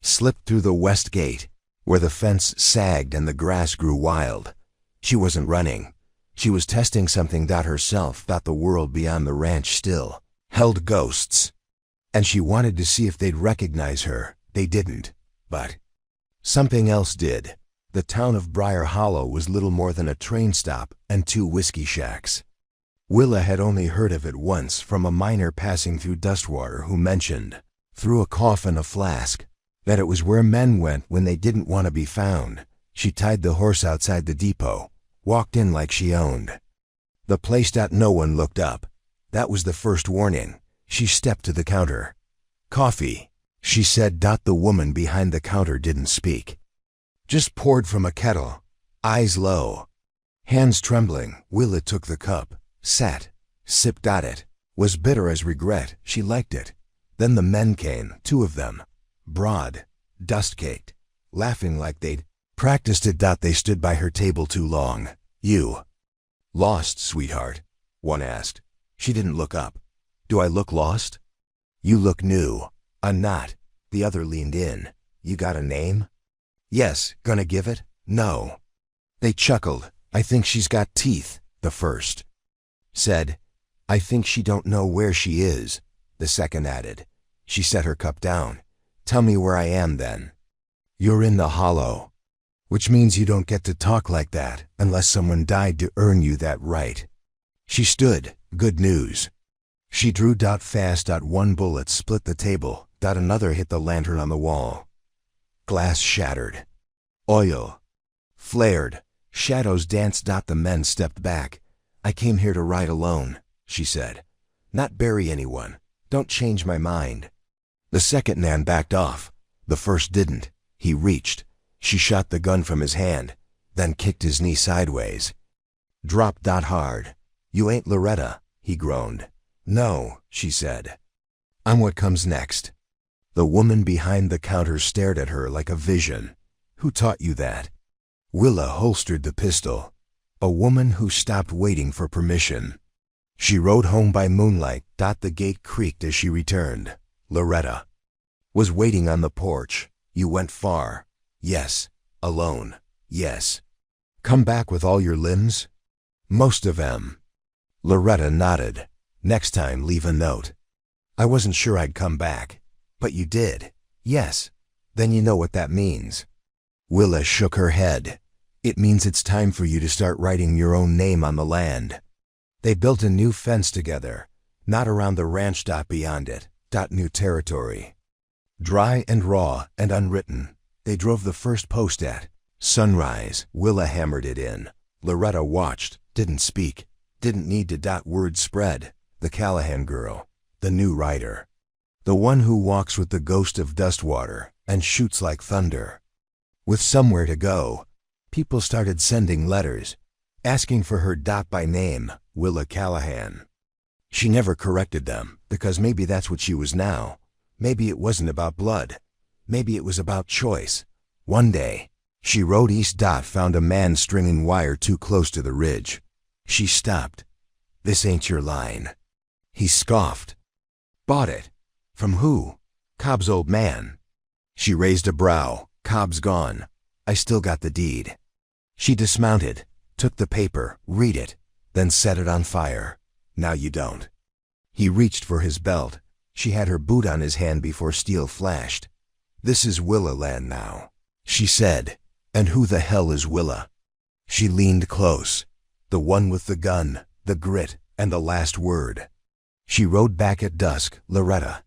slipped through the west gate, where the fence sagged and the grass grew wild. She wasn't running. She was testing something. Herself. The world beyond the ranch still held ghosts. And she wanted to see if they'd recognize her. They didn't. But something else did. The town of Briar Hollow was little more than a train stop and 2 whiskey shacks. Willa had only heard of it once from a miner passing through Dustwater who mentioned, through a cough in a flask, that it was where men went when they didn't want to be found. She tied the horse outside the depot, walked in like she owned the place. No one looked up. That was the first warning. She stepped to the counter. "Coffee," she said. The woman behind the counter didn't speak. Just poured from a kettle, eyes low, hands trembling. Willa took the cup, sat, sipped at it, was bitter as regret. She liked it. Then the men came, 2 of them, broad, dust-caked, laughing like they'd practiced it. They stood by her table too long. "You lost, sweetheart?" one asked. She didn't look up. "Do I look lost?" "You look new." "I'm not." The other leaned in. "You got a name?" "Yes." "Gonna give it?" "No." They chuckled. "I think she's got teeth," the first said. "I think she don't know where she is," the second added. She set her cup down. "Tell me where I am, then." "You're in the hollow. Which means you don't get to talk like that unless someone died to earn you that right." She stood. "Good news." She drew fast. One bullet split the table. Another hit the lantern on the wall. Glass shattered. Oil flared. Shadows danced. The men stepped back. "I came here to ride alone," she said. "Not bury anyone. Don't change my mind." The second man backed off. The first didn't. He reached. She shot the gun from his hand, then kicked his knee sideways. Dropped hard. "You ain't Loretta," he groaned. "No," she said. "I'm what comes next." The woman behind the counter stared at her like a vision. "Who taught you that?" Willa holstered the pistol. "A woman who stopped waiting for permission." She rode home by moonlight. The gate creaked as she returned. Loretta was waiting on the porch. "You went far." "Yes." "Alone." "Yes." "Come back with all your limbs?" "Most of them." Loretta nodded. "Next time, leave a note." "I wasn't sure I'd come back." "But you did." "Yes." "Then you know what that means." Willa shook her head. "It means it's time for you to start writing your own name on the land." They built a new fence together, not around the ranch. Beyond it. New territory. Dry and raw and unwritten. They drove the first post at sunrise. Willa hammered it in. Loretta watched, didn't speak, didn't need to. Word spread. The Callahan girl, the new writer, the one who walks with the ghost of Dustwater and shoots like thunder. With somewhere to go, people started sending letters, asking for her. By name, Willa Callahan. She never corrected them, because maybe that's what she was now. Maybe it wasn't about blood. Maybe it was about choice. One day, she rode east. Found a man stringing wire too close to the ridge. She stopped. "This ain't your line." He scoffed. "Bought it." "From who?" "Cobb's old man." She raised a brow. "Cobb's gone. I still got the deed." She dismounted, took the paper, read it, then set it on fire. "Now you don't." He reached for his belt. She had her boot on his hand before steel flashed. "This is Willa land now," she said. "And who the hell is Willa?" She leaned close. The one with the gun, the grit, and the last word. She rode back at dusk. Loretta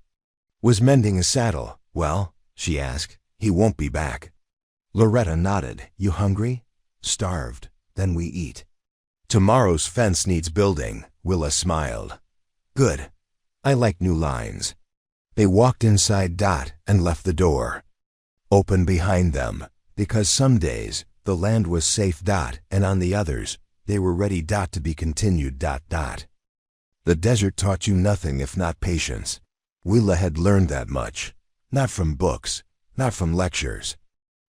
was mending a saddle. "Well?" she asked. "He won't be back." Loretta nodded. "You hungry?" "Starved. Then we eat." "Tomorrow's fence needs building." Willa smiled. "Good. I like new lines." They walked inside. And left the door open behind them, because some days the land was safe. And on the others, They were ready. To be continued. The desert taught you nothing if not patience. Willa had learned that much. Not from books, not from lectures,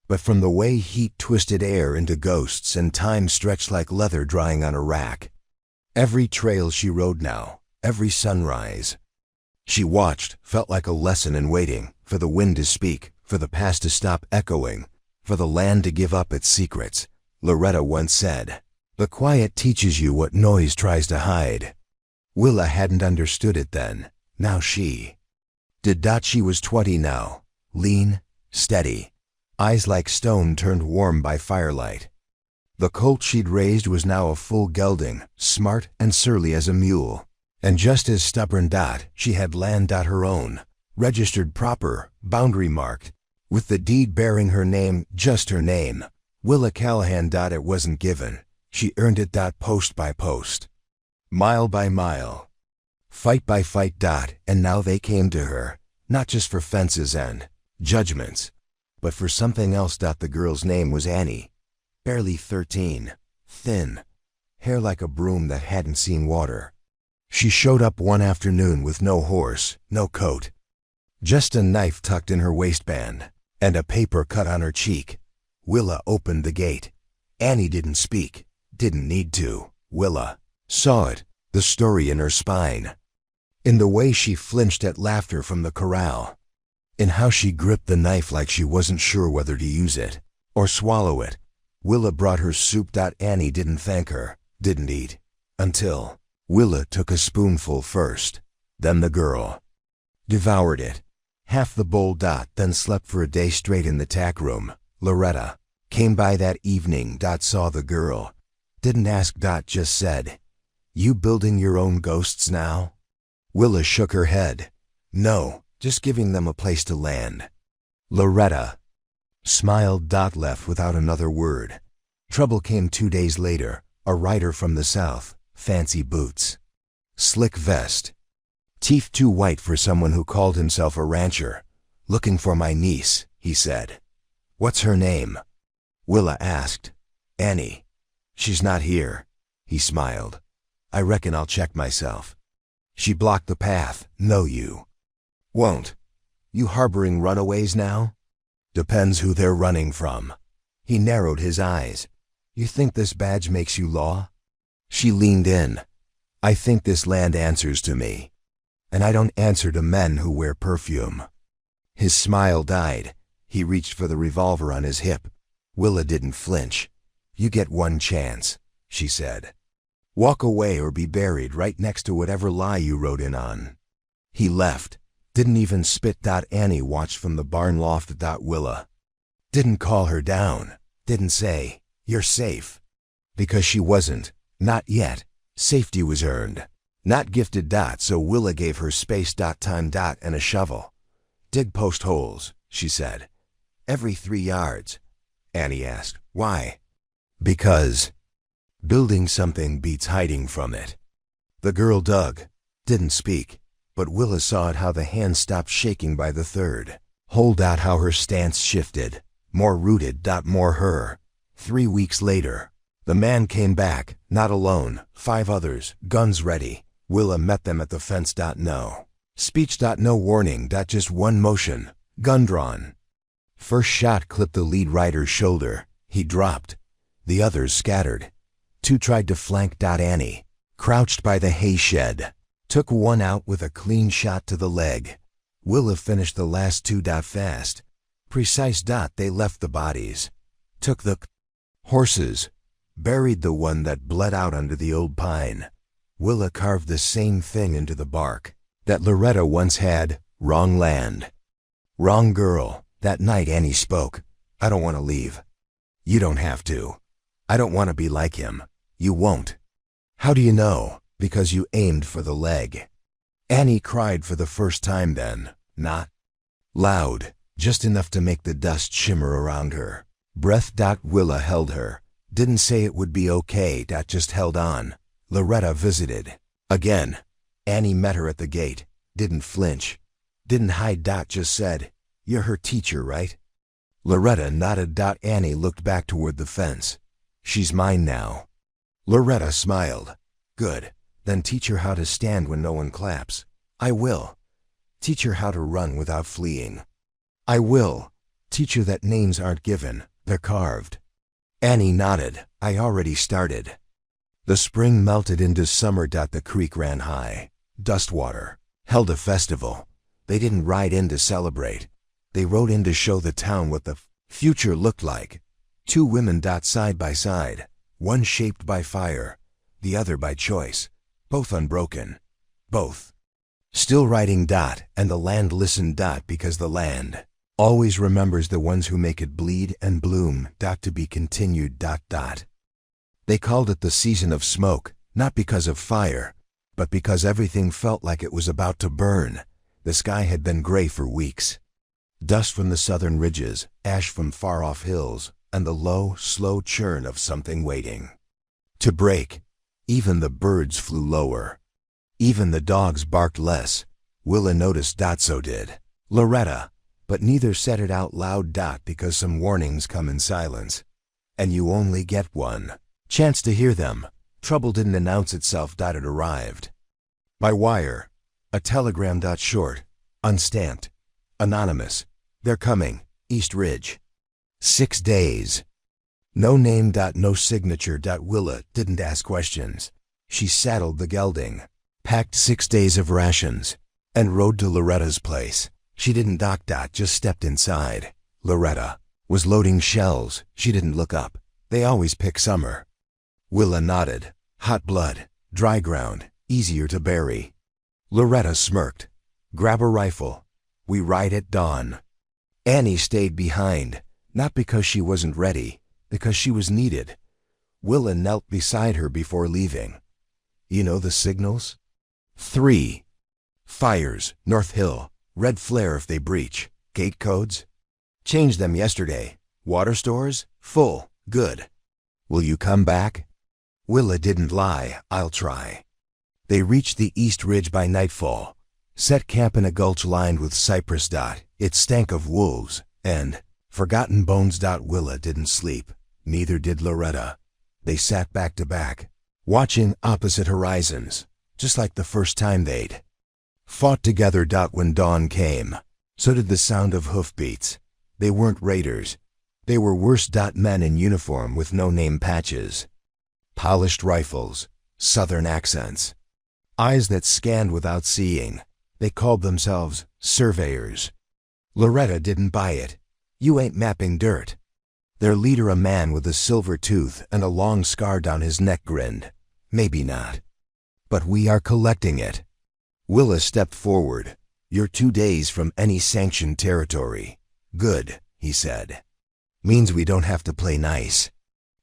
but from the way heat twisted air into ghosts and time stretched like leather drying on a rack. Every trail she rode now, every sunrise, she watched, felt like a lesson in waiting, for the wind to speak, for the past to stop echoing, for the land to give up its secrets. Loretta once said, "The quiet teaches you what noise tries to hide." Willa hadn't understood it then. Now she did. She was 20 now, lean, steady, eyes like stone turned warm by firelight. The colt she'd raised was now a full gelding, smart and surly as a mule. And just as stubborn. She had land. Her own, registered proper, boundary marked, with the deed bearing her name, just her name, Willa Callahan. It wasn't given. She earned it. Post by post, mile by mile, fight by fight. And now they came to her, not just for fences and judgments, but for something else. The girl's name was Annie, barely 13, thin, hair like a broom that hadn't seen water. She showed up one afternoon with no horse, no coat, just a knife tucked in her waistband, and a paper cut on her cheek. Willa opened the gate. Annie didn't speak, didn't need to. Willa saw it, the story in her spine, in the way she flinched at laughter from the corral, in how she gripped the knife like she wasn't sure whether to use it or swallow it. Willa brought her soup. Annie didn't thank her, didn't eat, until Willa took a spoonful first. Then the girl devoured it, half the bowl. Then slept for a day straight in the tack room. Loretta came by that evening. Saw the girl, didn't ask. Just said, "You building your own ghosts now?" Willa shook her head. "No, just giving them a place to land." Loretta smiled. Left without another word. Trouble came 2 days later. A rider from the south, fancy boots, slick vest, teeth too white for someone who called himself a rancher. "Looking for my niece," he said. "What's her name?" Willa asked. "Annie." "She's not here." He smiled. "I reckon I'll check myself." "She blocked the path." "No, you won't." "You harboring runaways now?" "Depends who they're running from." He narrowed his eyes. "You think this badge makes you law?" She leaned in. "I think this land answers to me. And I don't answer to men who wear perfume." His smile died. He reached for the revolver on his hip. Willa didn't flinch. "You get one chance," she said. "Walk away or be buried right next to whatever lie you rode in on." He left. Didn't even spit. Annie watched from the barn loft. Willa didn't call her down. Didn't say, "You're safe." Because she wasn't. Not yet. Safety was earned, not gifted. So Willa gave her space. Time. And a shovel. "Dig post holes," she said. "Every 3 yards." Annie asked, "Why?" "Because building something beats hiding from it." The girl dug. Didn't speak. But Willa saw it, how the hand stopped shaking by the third hole. How her stance shifted. More rooted. More her. 3 weeks later, the man came back, not alone, 5 others, guns ready. Willa met them at the fence. No speech. No warning. Just one motion, gun drawn. First shot clipped the lead rider's shoulder. He dropped. The others scattered. 2 tried to flank. Annie crouched by the hay shed, took one out with a clean shot to the leg. Willa finished the last 2. Fast, precise. They left the bodies, took the horses, buried the one that bled out under the old pine. Willa carved the same thing into the bark that Loretta once had. Wrong land, wrong girl. That night Annie spoke. "I don't want to leave." "You don't have to." "I don't want to be like him." "You won't." "How do you know?" "Because you aimed for the leg." Annie cried for the first time then, not loud, just enough to make the dust shimmer around her. Breath. Willa held her. Didn't say it would be okay. Just held on. Loretta visited. Again. Annie met her at the gate. Didn't flinch. Didn't hide. Just said, "You're her teacher, right?" Loretta nodded. Annie looked back toward the fence. "She's mine now." Loretta smiled. Good. Then teach her how to stand when no one claps. I will. Teach her how to run without fleeing. I will. Teach her that names aren't given, they're carved. Annie nodded. I already started. The spring melted into summer. The creek ran high. Dustwater held a festival. They didn't ride in to celebrate. They rode in to show the town what the future looked like. Two women side by side, one shaped by fire, the other by choice, both unbroken, both still riding. And the land listened. Because the land always remembers the ones who make it bleed and bloom. To be continued. They called it the season of smoke, not because of fire, but because everything felt like it was about to burn. The sky had been gray for weeks. Dust from the southern ridges, ash from far-off hills, and the low, slow churn of something waiting to break. Even the birds flew lower. Even the dogs barked less. Willa noticed. So did Loretta, but neither said it out loud. Because some warnings come in silence, and you only get one chance to hear them. Trouble didn't announce itself. It arrived by wire. A telegram. Short, unstamped, anonymous. They're coming. East Ridge. 6 days. No name. No signature. Willa didn't ask questions. She saddled the gelding, packed 6 days of rations, and rode to Loretta's place. She didn't dock. Just stepped inside. Loretta was loading shells. She didn't look up. They always pick summer. Willa nodded. Hot blood, dry ground, easier to bury. Loretta smirked. Grab a rifle. We ride at dawn. Annie stayed behind, not because she wasn't ready, because she was needed. Willa knelt beside her before leaving. You know the signals? 3. Fires, North Hill, red flare if they breach. Gate codes? Changed them yesterday. Water stores? Full. Good. Will you come back? Willa didn't lie. I'll try. They reached the East Ridge by nightfall, set camp in a gulch lined with cypress. It stank of wolves and forgotten bones. Willa didn't sleep. Neither did Loretta. They sat back to back, watching opposite horizons, just like the first time they'd fought together. When dawn came, so did the sound of hoofbeats. They weren't raiders. They were worse. Men in uniform with no name patches, polished rifles, southern accents, eyes that scanned without seeing. They called themselves surveyors. Loretta didn't buy it. You ain't mapping dirt. Their leader, a man with a silver tooth and a long scar down his neck, grinned. Maybe not. But we are collecting it. Willa stepped forward. You're 2 days from any sanctioned territory. Good, he said. Means we don't have to play nice.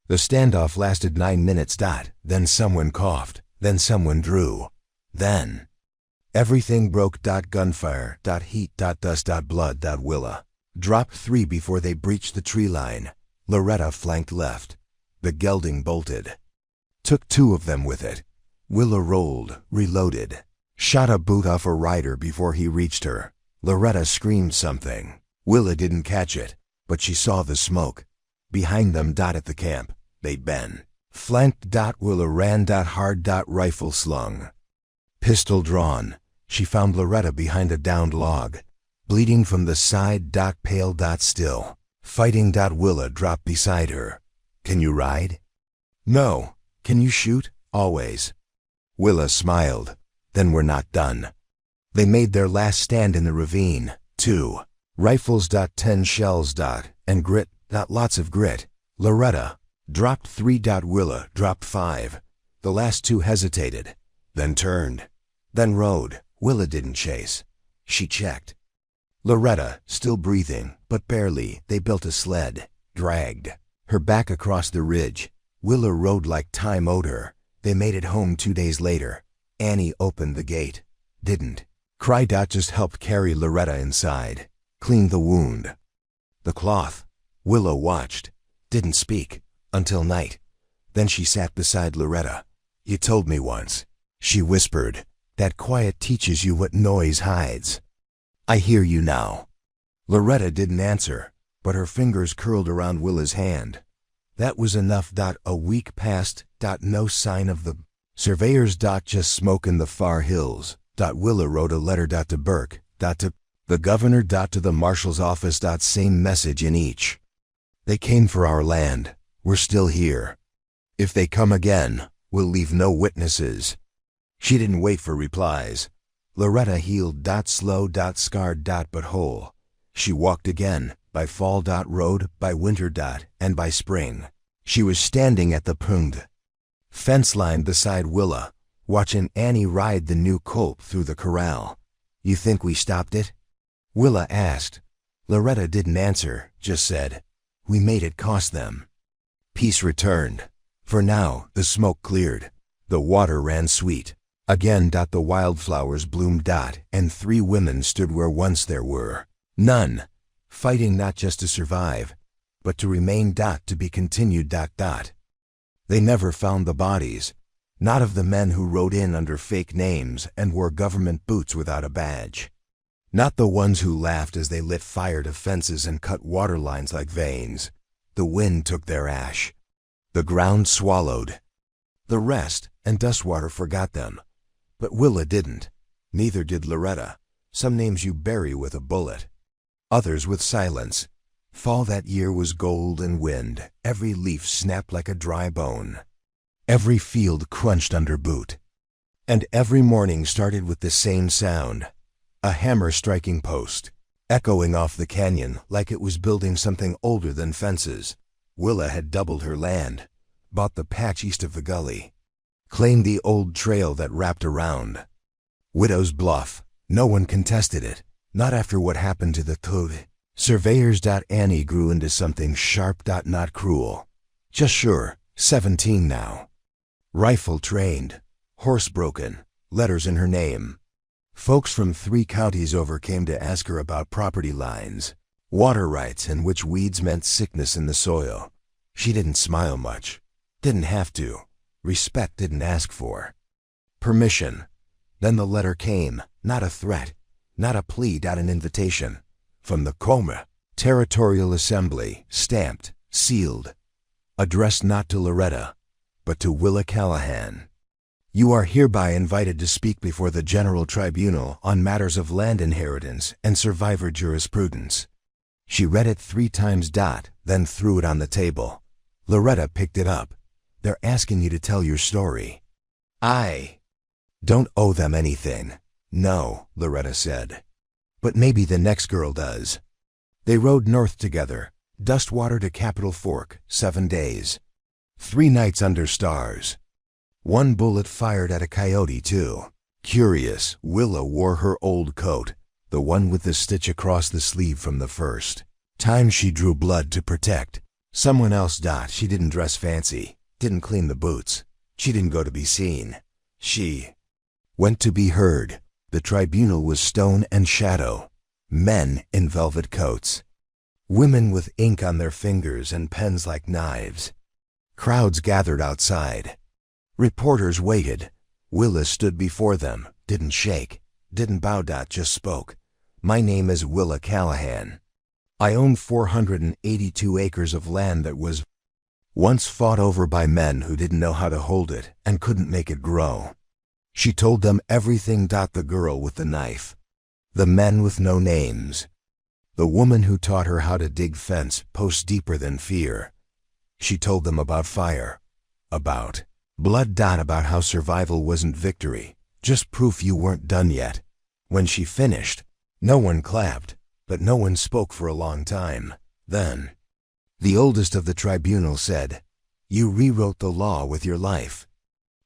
The standoff lasted 9 minutes. Then someone coughed. Then someone drew. Then everything broke. Gunfire. Heat. Dust. Blood. Willa dropped 3 before they breached the tree line. Loretta flanked left. The gelding bolted. Took 2 of them with it. Willa rolled, reloaded, shot a boot off a rider before he reached her. Loretta screamed something. Willa didn't catch it, but she saw the smoke. Behind them. At the camp they'd been flanked. Willa ran. Hard. Rifle slung, pistol drawn. She found Loretta behind a downed log, bleeding from the side. Pale. Still fighting. Willa dropped beside her. Can you ride? No. Can you shoot? Always. Willa smiled. Then we're not done. They made their last stand in the ravine. 2 rifles. 10 shells. And grit. Lots of grit. Loretta dropped 3. Willa dropped 5. The last 2 hesitated, then turned, then rode. Willa didn't chase. She checked. Loretta, still breathing, but barely, they built a sled, dragged her back across the ridge. Willa rode like time owed her. They made it home 2 days later. Annie opened the gate. Didn't cry. Just helped carry Loretta inside, cleaned the wound. The cloth. Willa watched, didn't speak, until night. Then she sat beside Loretta. You told me once, she whispered, that quiet teaches you what noise hides. I hear you now. Loretta didn't answer, but her fingers curled around Willa's hand. That was enough. A week passed. No sign of the surveyors. Just smoke in the far hills. Willa wrote a letter. To Burke. To the governor. To the marshal's office. Same message in each. They came for our land. We're still here. If they come again, we'll leave no witnesses. She didn't wait for replies. Loretta healed. Slow. Scarred. But whole. She walked again, by fall. Road, by winter. And by spring. She was standing at the pund fence line beside Willa, watching Annie ride the new colt through the corral. You think we stopped it? Willa asked. Loretta didn't answer, just said, we made it cost them. Peace returned. For now, the smoke cleared. The water ran sweet. Again. The wildflowers bloomed. And 3 women stood where once there were none, fighting not just to survive, but to remain. To be continued. They never found the bodies, not of the men who rode in under fake names and wore government boots without a badge. Not the ones who laughed as they lit fire to fences and cut water lines like veins. The wind took their ash. The ground swallowed. The rest, and Dustwater forgot them. But Willa didn't. Neither did Loretta. Some names you bury with a bullet. Others with silence. Fall that year was gold and wind. Every leaf snapped like a dry bone. Every field crunched under boot. And every morning started with the same sound. A hammer striking post, echoing off the canyon like it was building something older than fences. Willa had doubled her land, bought the patch east of the gully, claimed the old trail that wrapped around. Widow's Bluff. No one contested it, not after what happened to the Toad. Surveyors. Annie grew into something sharp. Not cruel. Just sure. 17 now. Rifle trained. Horse broken. Letters in her name. Folks from 3 counties over came to ask her about property lines, water rights, and which weeds meant sickness in the soil. She didn't smile much. Didn't have to. Respect didn't ask for. Permission. Then the letter came. Not a threat. Not a plea. An invitation. From the Coma Territorial Assembly, stamped, sealed. Addressed not to Loretta, but to Willa Callahan. You are hereby invited to speak before the General Tribunal on matters of land inheritance and survivor jurisprudence. She read it 3 times. Then threw it on the table. Loretta picked it up. They're asking you to tell your story. I don't owe them anything. No, Loretta said. But maybe the next girl does. They rode north together, Dustwater to Capitol Fork, 7 days. 3 nights under stars. 1 bullet fired at a coyote, too. Curious, Willa wore her old coat, the one with the stitch across the sleeve from the first time she drew blood to protect someone else. She didn't dress fancy, didn't clean the boots. She didn't go to be seen. She went to be heard. The tribunal was stone and shadow. Men in velvet coats. Women with ink on their fingers and pens like knives. Crowds gathered outside. Reporters waited. Willa stood before them, didn't shake, didn't bow. Just spoke. My name is Willa Callahan. I own 482 acres of land that was once fought over by men who didn't know how to hold it and couldn't make it grow. She told them everything. The girl with the knife. The men with no names. The woman who taught her how to dig fence posts deeper than fear. She told them about fire. About blood. About how survival wasn't victory, just proof you weren't done yet. When she finished, no one clapped, but no one spoke for a long time. Then, the oldest of the tribunal said, You rewrote the law with your life.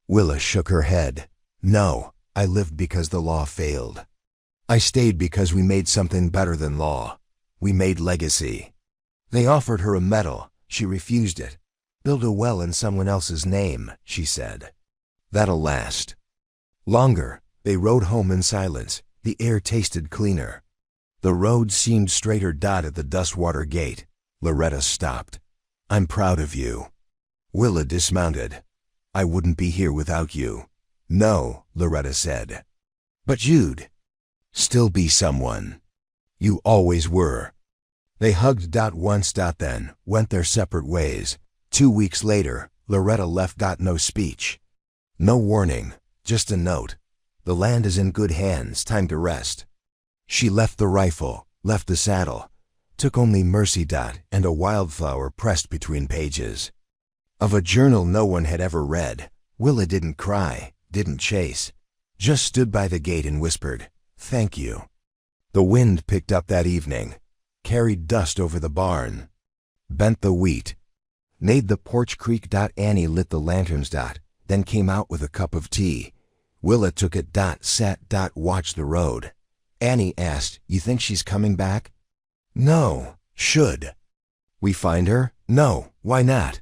Willa shook her head. No, I lived because the law failed. I stayed because we made something better than law. We made legacy. They offered her a medal. She refused it. Build a well in someone else's name, she said. That'll last. Longer. They rode home in silence. The air tasted cleaner. The road seemed straighter. At the Dustwater gate, Loretta stopped. I'm proud of you. Willa dismounted. I wouldn't be here without you. No, Loretta said. But you'd still be someone. You always were. They hugged. Once. Then went their separate ways. 2 weeks later, Loretta left. No speech. No warning, just a note. The land is in good hands, time to rest. She left the rifle, left the saddle, took only Mercy. And a wildflower pressed between pages. Of a journal no one had ever read, Willa didn't cry, didn't chase, just stood by the gate and whispered, "Thank you." The wind picked up that evening, carried dust over the barn, bent the wheat, made the porch creak. Annie lit the lanterns. Then came out with a cup of tea. Willa took it. Sat. Watched the road. Annie asked, "You think she's coming back?" "No. Should we find her?" "No. Why not?"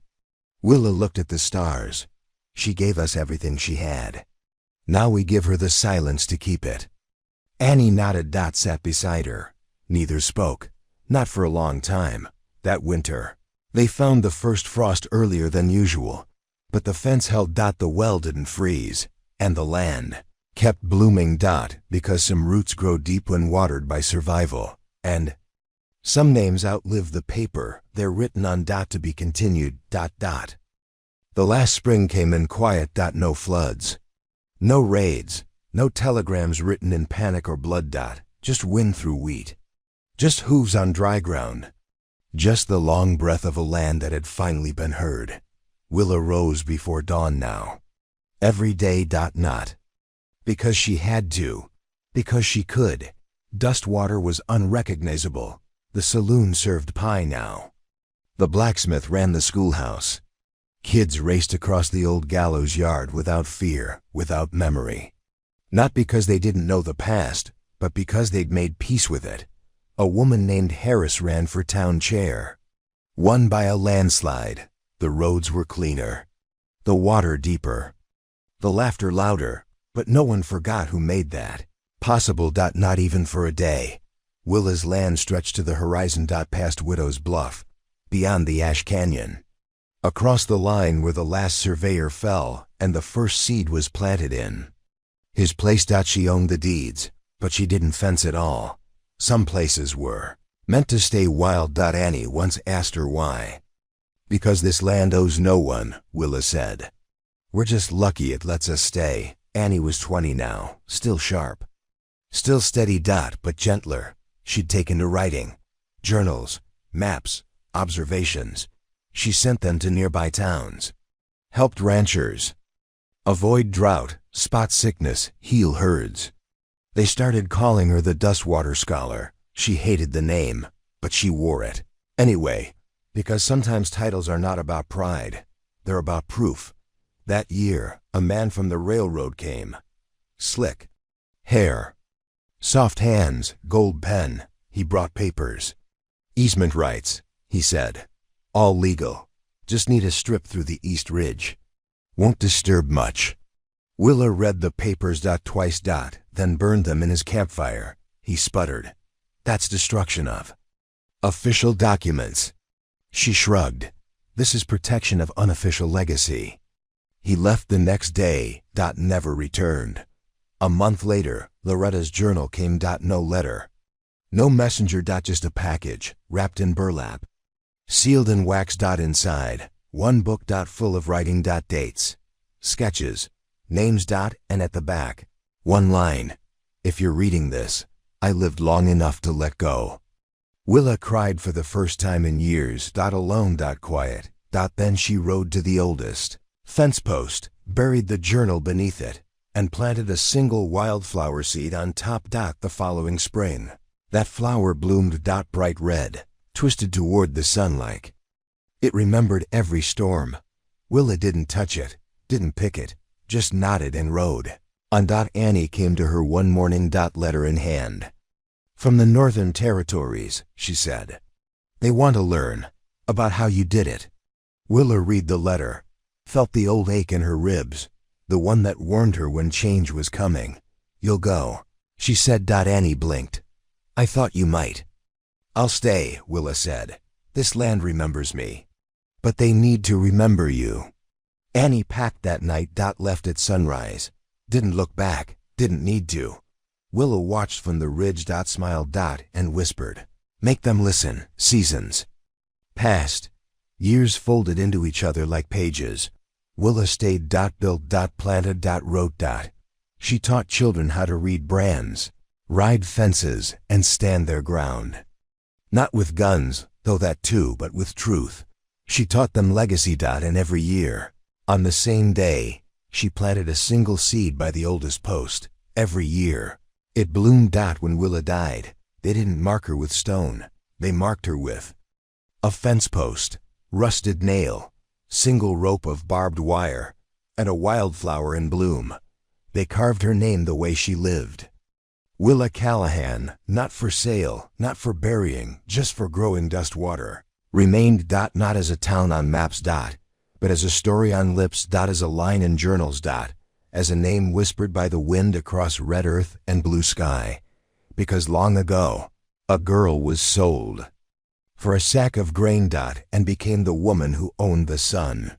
Willa looked at the stars. She gave us everything she had. Now we give her the silence to keep it. Annie nodded. Sat beside her. Neither spoke. Not for a long time. That winter. They found the first frost earlier than usual. But the fence held. The well didn't freeze. And the land kept blooming. Because some roots grow deep when watered by survival. And some names outlive the paper. They're written on. To be continued. The last spring came in quiet. No floods. No raids. No telegrams written in panic or blood. Just wind through wheat. Just hooves on dry ground. Just the long breath of a land that had finally been heard. Willa rose before dawn now. Every day. Not because she had to, because she could. Dustwater was unrecognizable. The saloon served pie now. The blacksmith ran the schoolhouse. Kids raced across the old gallows yard without fear, without memory. Not because they didn't know the past, but because they'd made peace with it. A woman named Harris ran for town chair. Won by a landslide. The roads were cleaner. The water deeper. The laughter louder, but no one forgot who made that possible. Not even for a day. Willa's land stretched to the horizon. Past Widow's Bluff, beyond the Ash Canyon. Across the line where the last surveyor fell and the first seed was planted in. His place. She owned the deeds, but she didn't fence it all. Some places were meant to stay wild. Annie once asked her why. "Because this land owes no one," Willa said. "We're just lucky it lets us stay." Annie was 20 now, still sharp. Still steady. But gentler. She'd taken to writing. Journals, maps, observations. She sent them to nearby towns. Helped ranchers avoid drought, spot sickness, heal herds. They started calling her the Dustwater Scholar. She hated the name, but she wore it anyway, because sometimes titles are not about pride. They're about proof. That year, a man from the railroad came. Slick hair, soft hands, gold pen. He brought papers. "Easement rights," he said. "All legal. Just need a strip through the East Ridge. Won't disturb much." Willa read the papers. Twice. Then burned them in his campfire. He sputtered. "That's destruction of official documents." She shrugged. "This is protection of unofficial legacy." He left the next day. Never returned. A month later, Loretta's journal came. No letter. No messenger. Just a package, wrapped in burlap. Sealed in wax. Inside, one book. Full of writing. Dates, sketches, names. And at the back, one line. "If you're reading this, I lived long enough to let go." Willa cried for the first time in years. Alone. Quiet. Then she rode to the oldest fence post, buried the journal beneath it, and planted a single wildflower seed on top. The following spring, that flower bloomed. Bright red, twisted toward the sun like it remembered every storm. Willa didn't touch it, didn't pick it, just nodded and rode on. Annie came to her one morning. Letter in hand. "From the Northern Territories," she said. "They want to learn about how you did it." Willa read the letter, felt the old ache in her ribs, the one that warned her when change was coming. "You'll go," she said. Annie blinked. "I thought you might." "I'll stay," Willa said. "This land remembers me." "But they need to remember you." Annie packed that night. Left at sunrise. Didn't look back, didn't need to. Willa watched from the ridge. Smiled. And whispered, "Make them listen. Seasons. Past, Years folded into each other like pages. Willa stayed. Built. Planted. Wrote. She taught children how to read brands, ride fences, and stand their ground. Not with guns, though that too, but with truth. She taught them legacy. And every year, on the same day, she planted a single seed by the oldest post. Every year, it bloomed. When Willa died, they didn't mark her with stone. They marked her with a fence post, rusted nail, single rope of barbed wire, and a wildflower in bloom. They carved her name the way she lived. Willa Callahan, not for sale, not for burying, just for growing Dustwater, remained. Not as a town on maps. But as a story on lips. As a line in journals. As a name whispered by the wind across red earth and blue sky. Because long ago, a girl was sold for a sack of grain. And became the woman who owned the sun.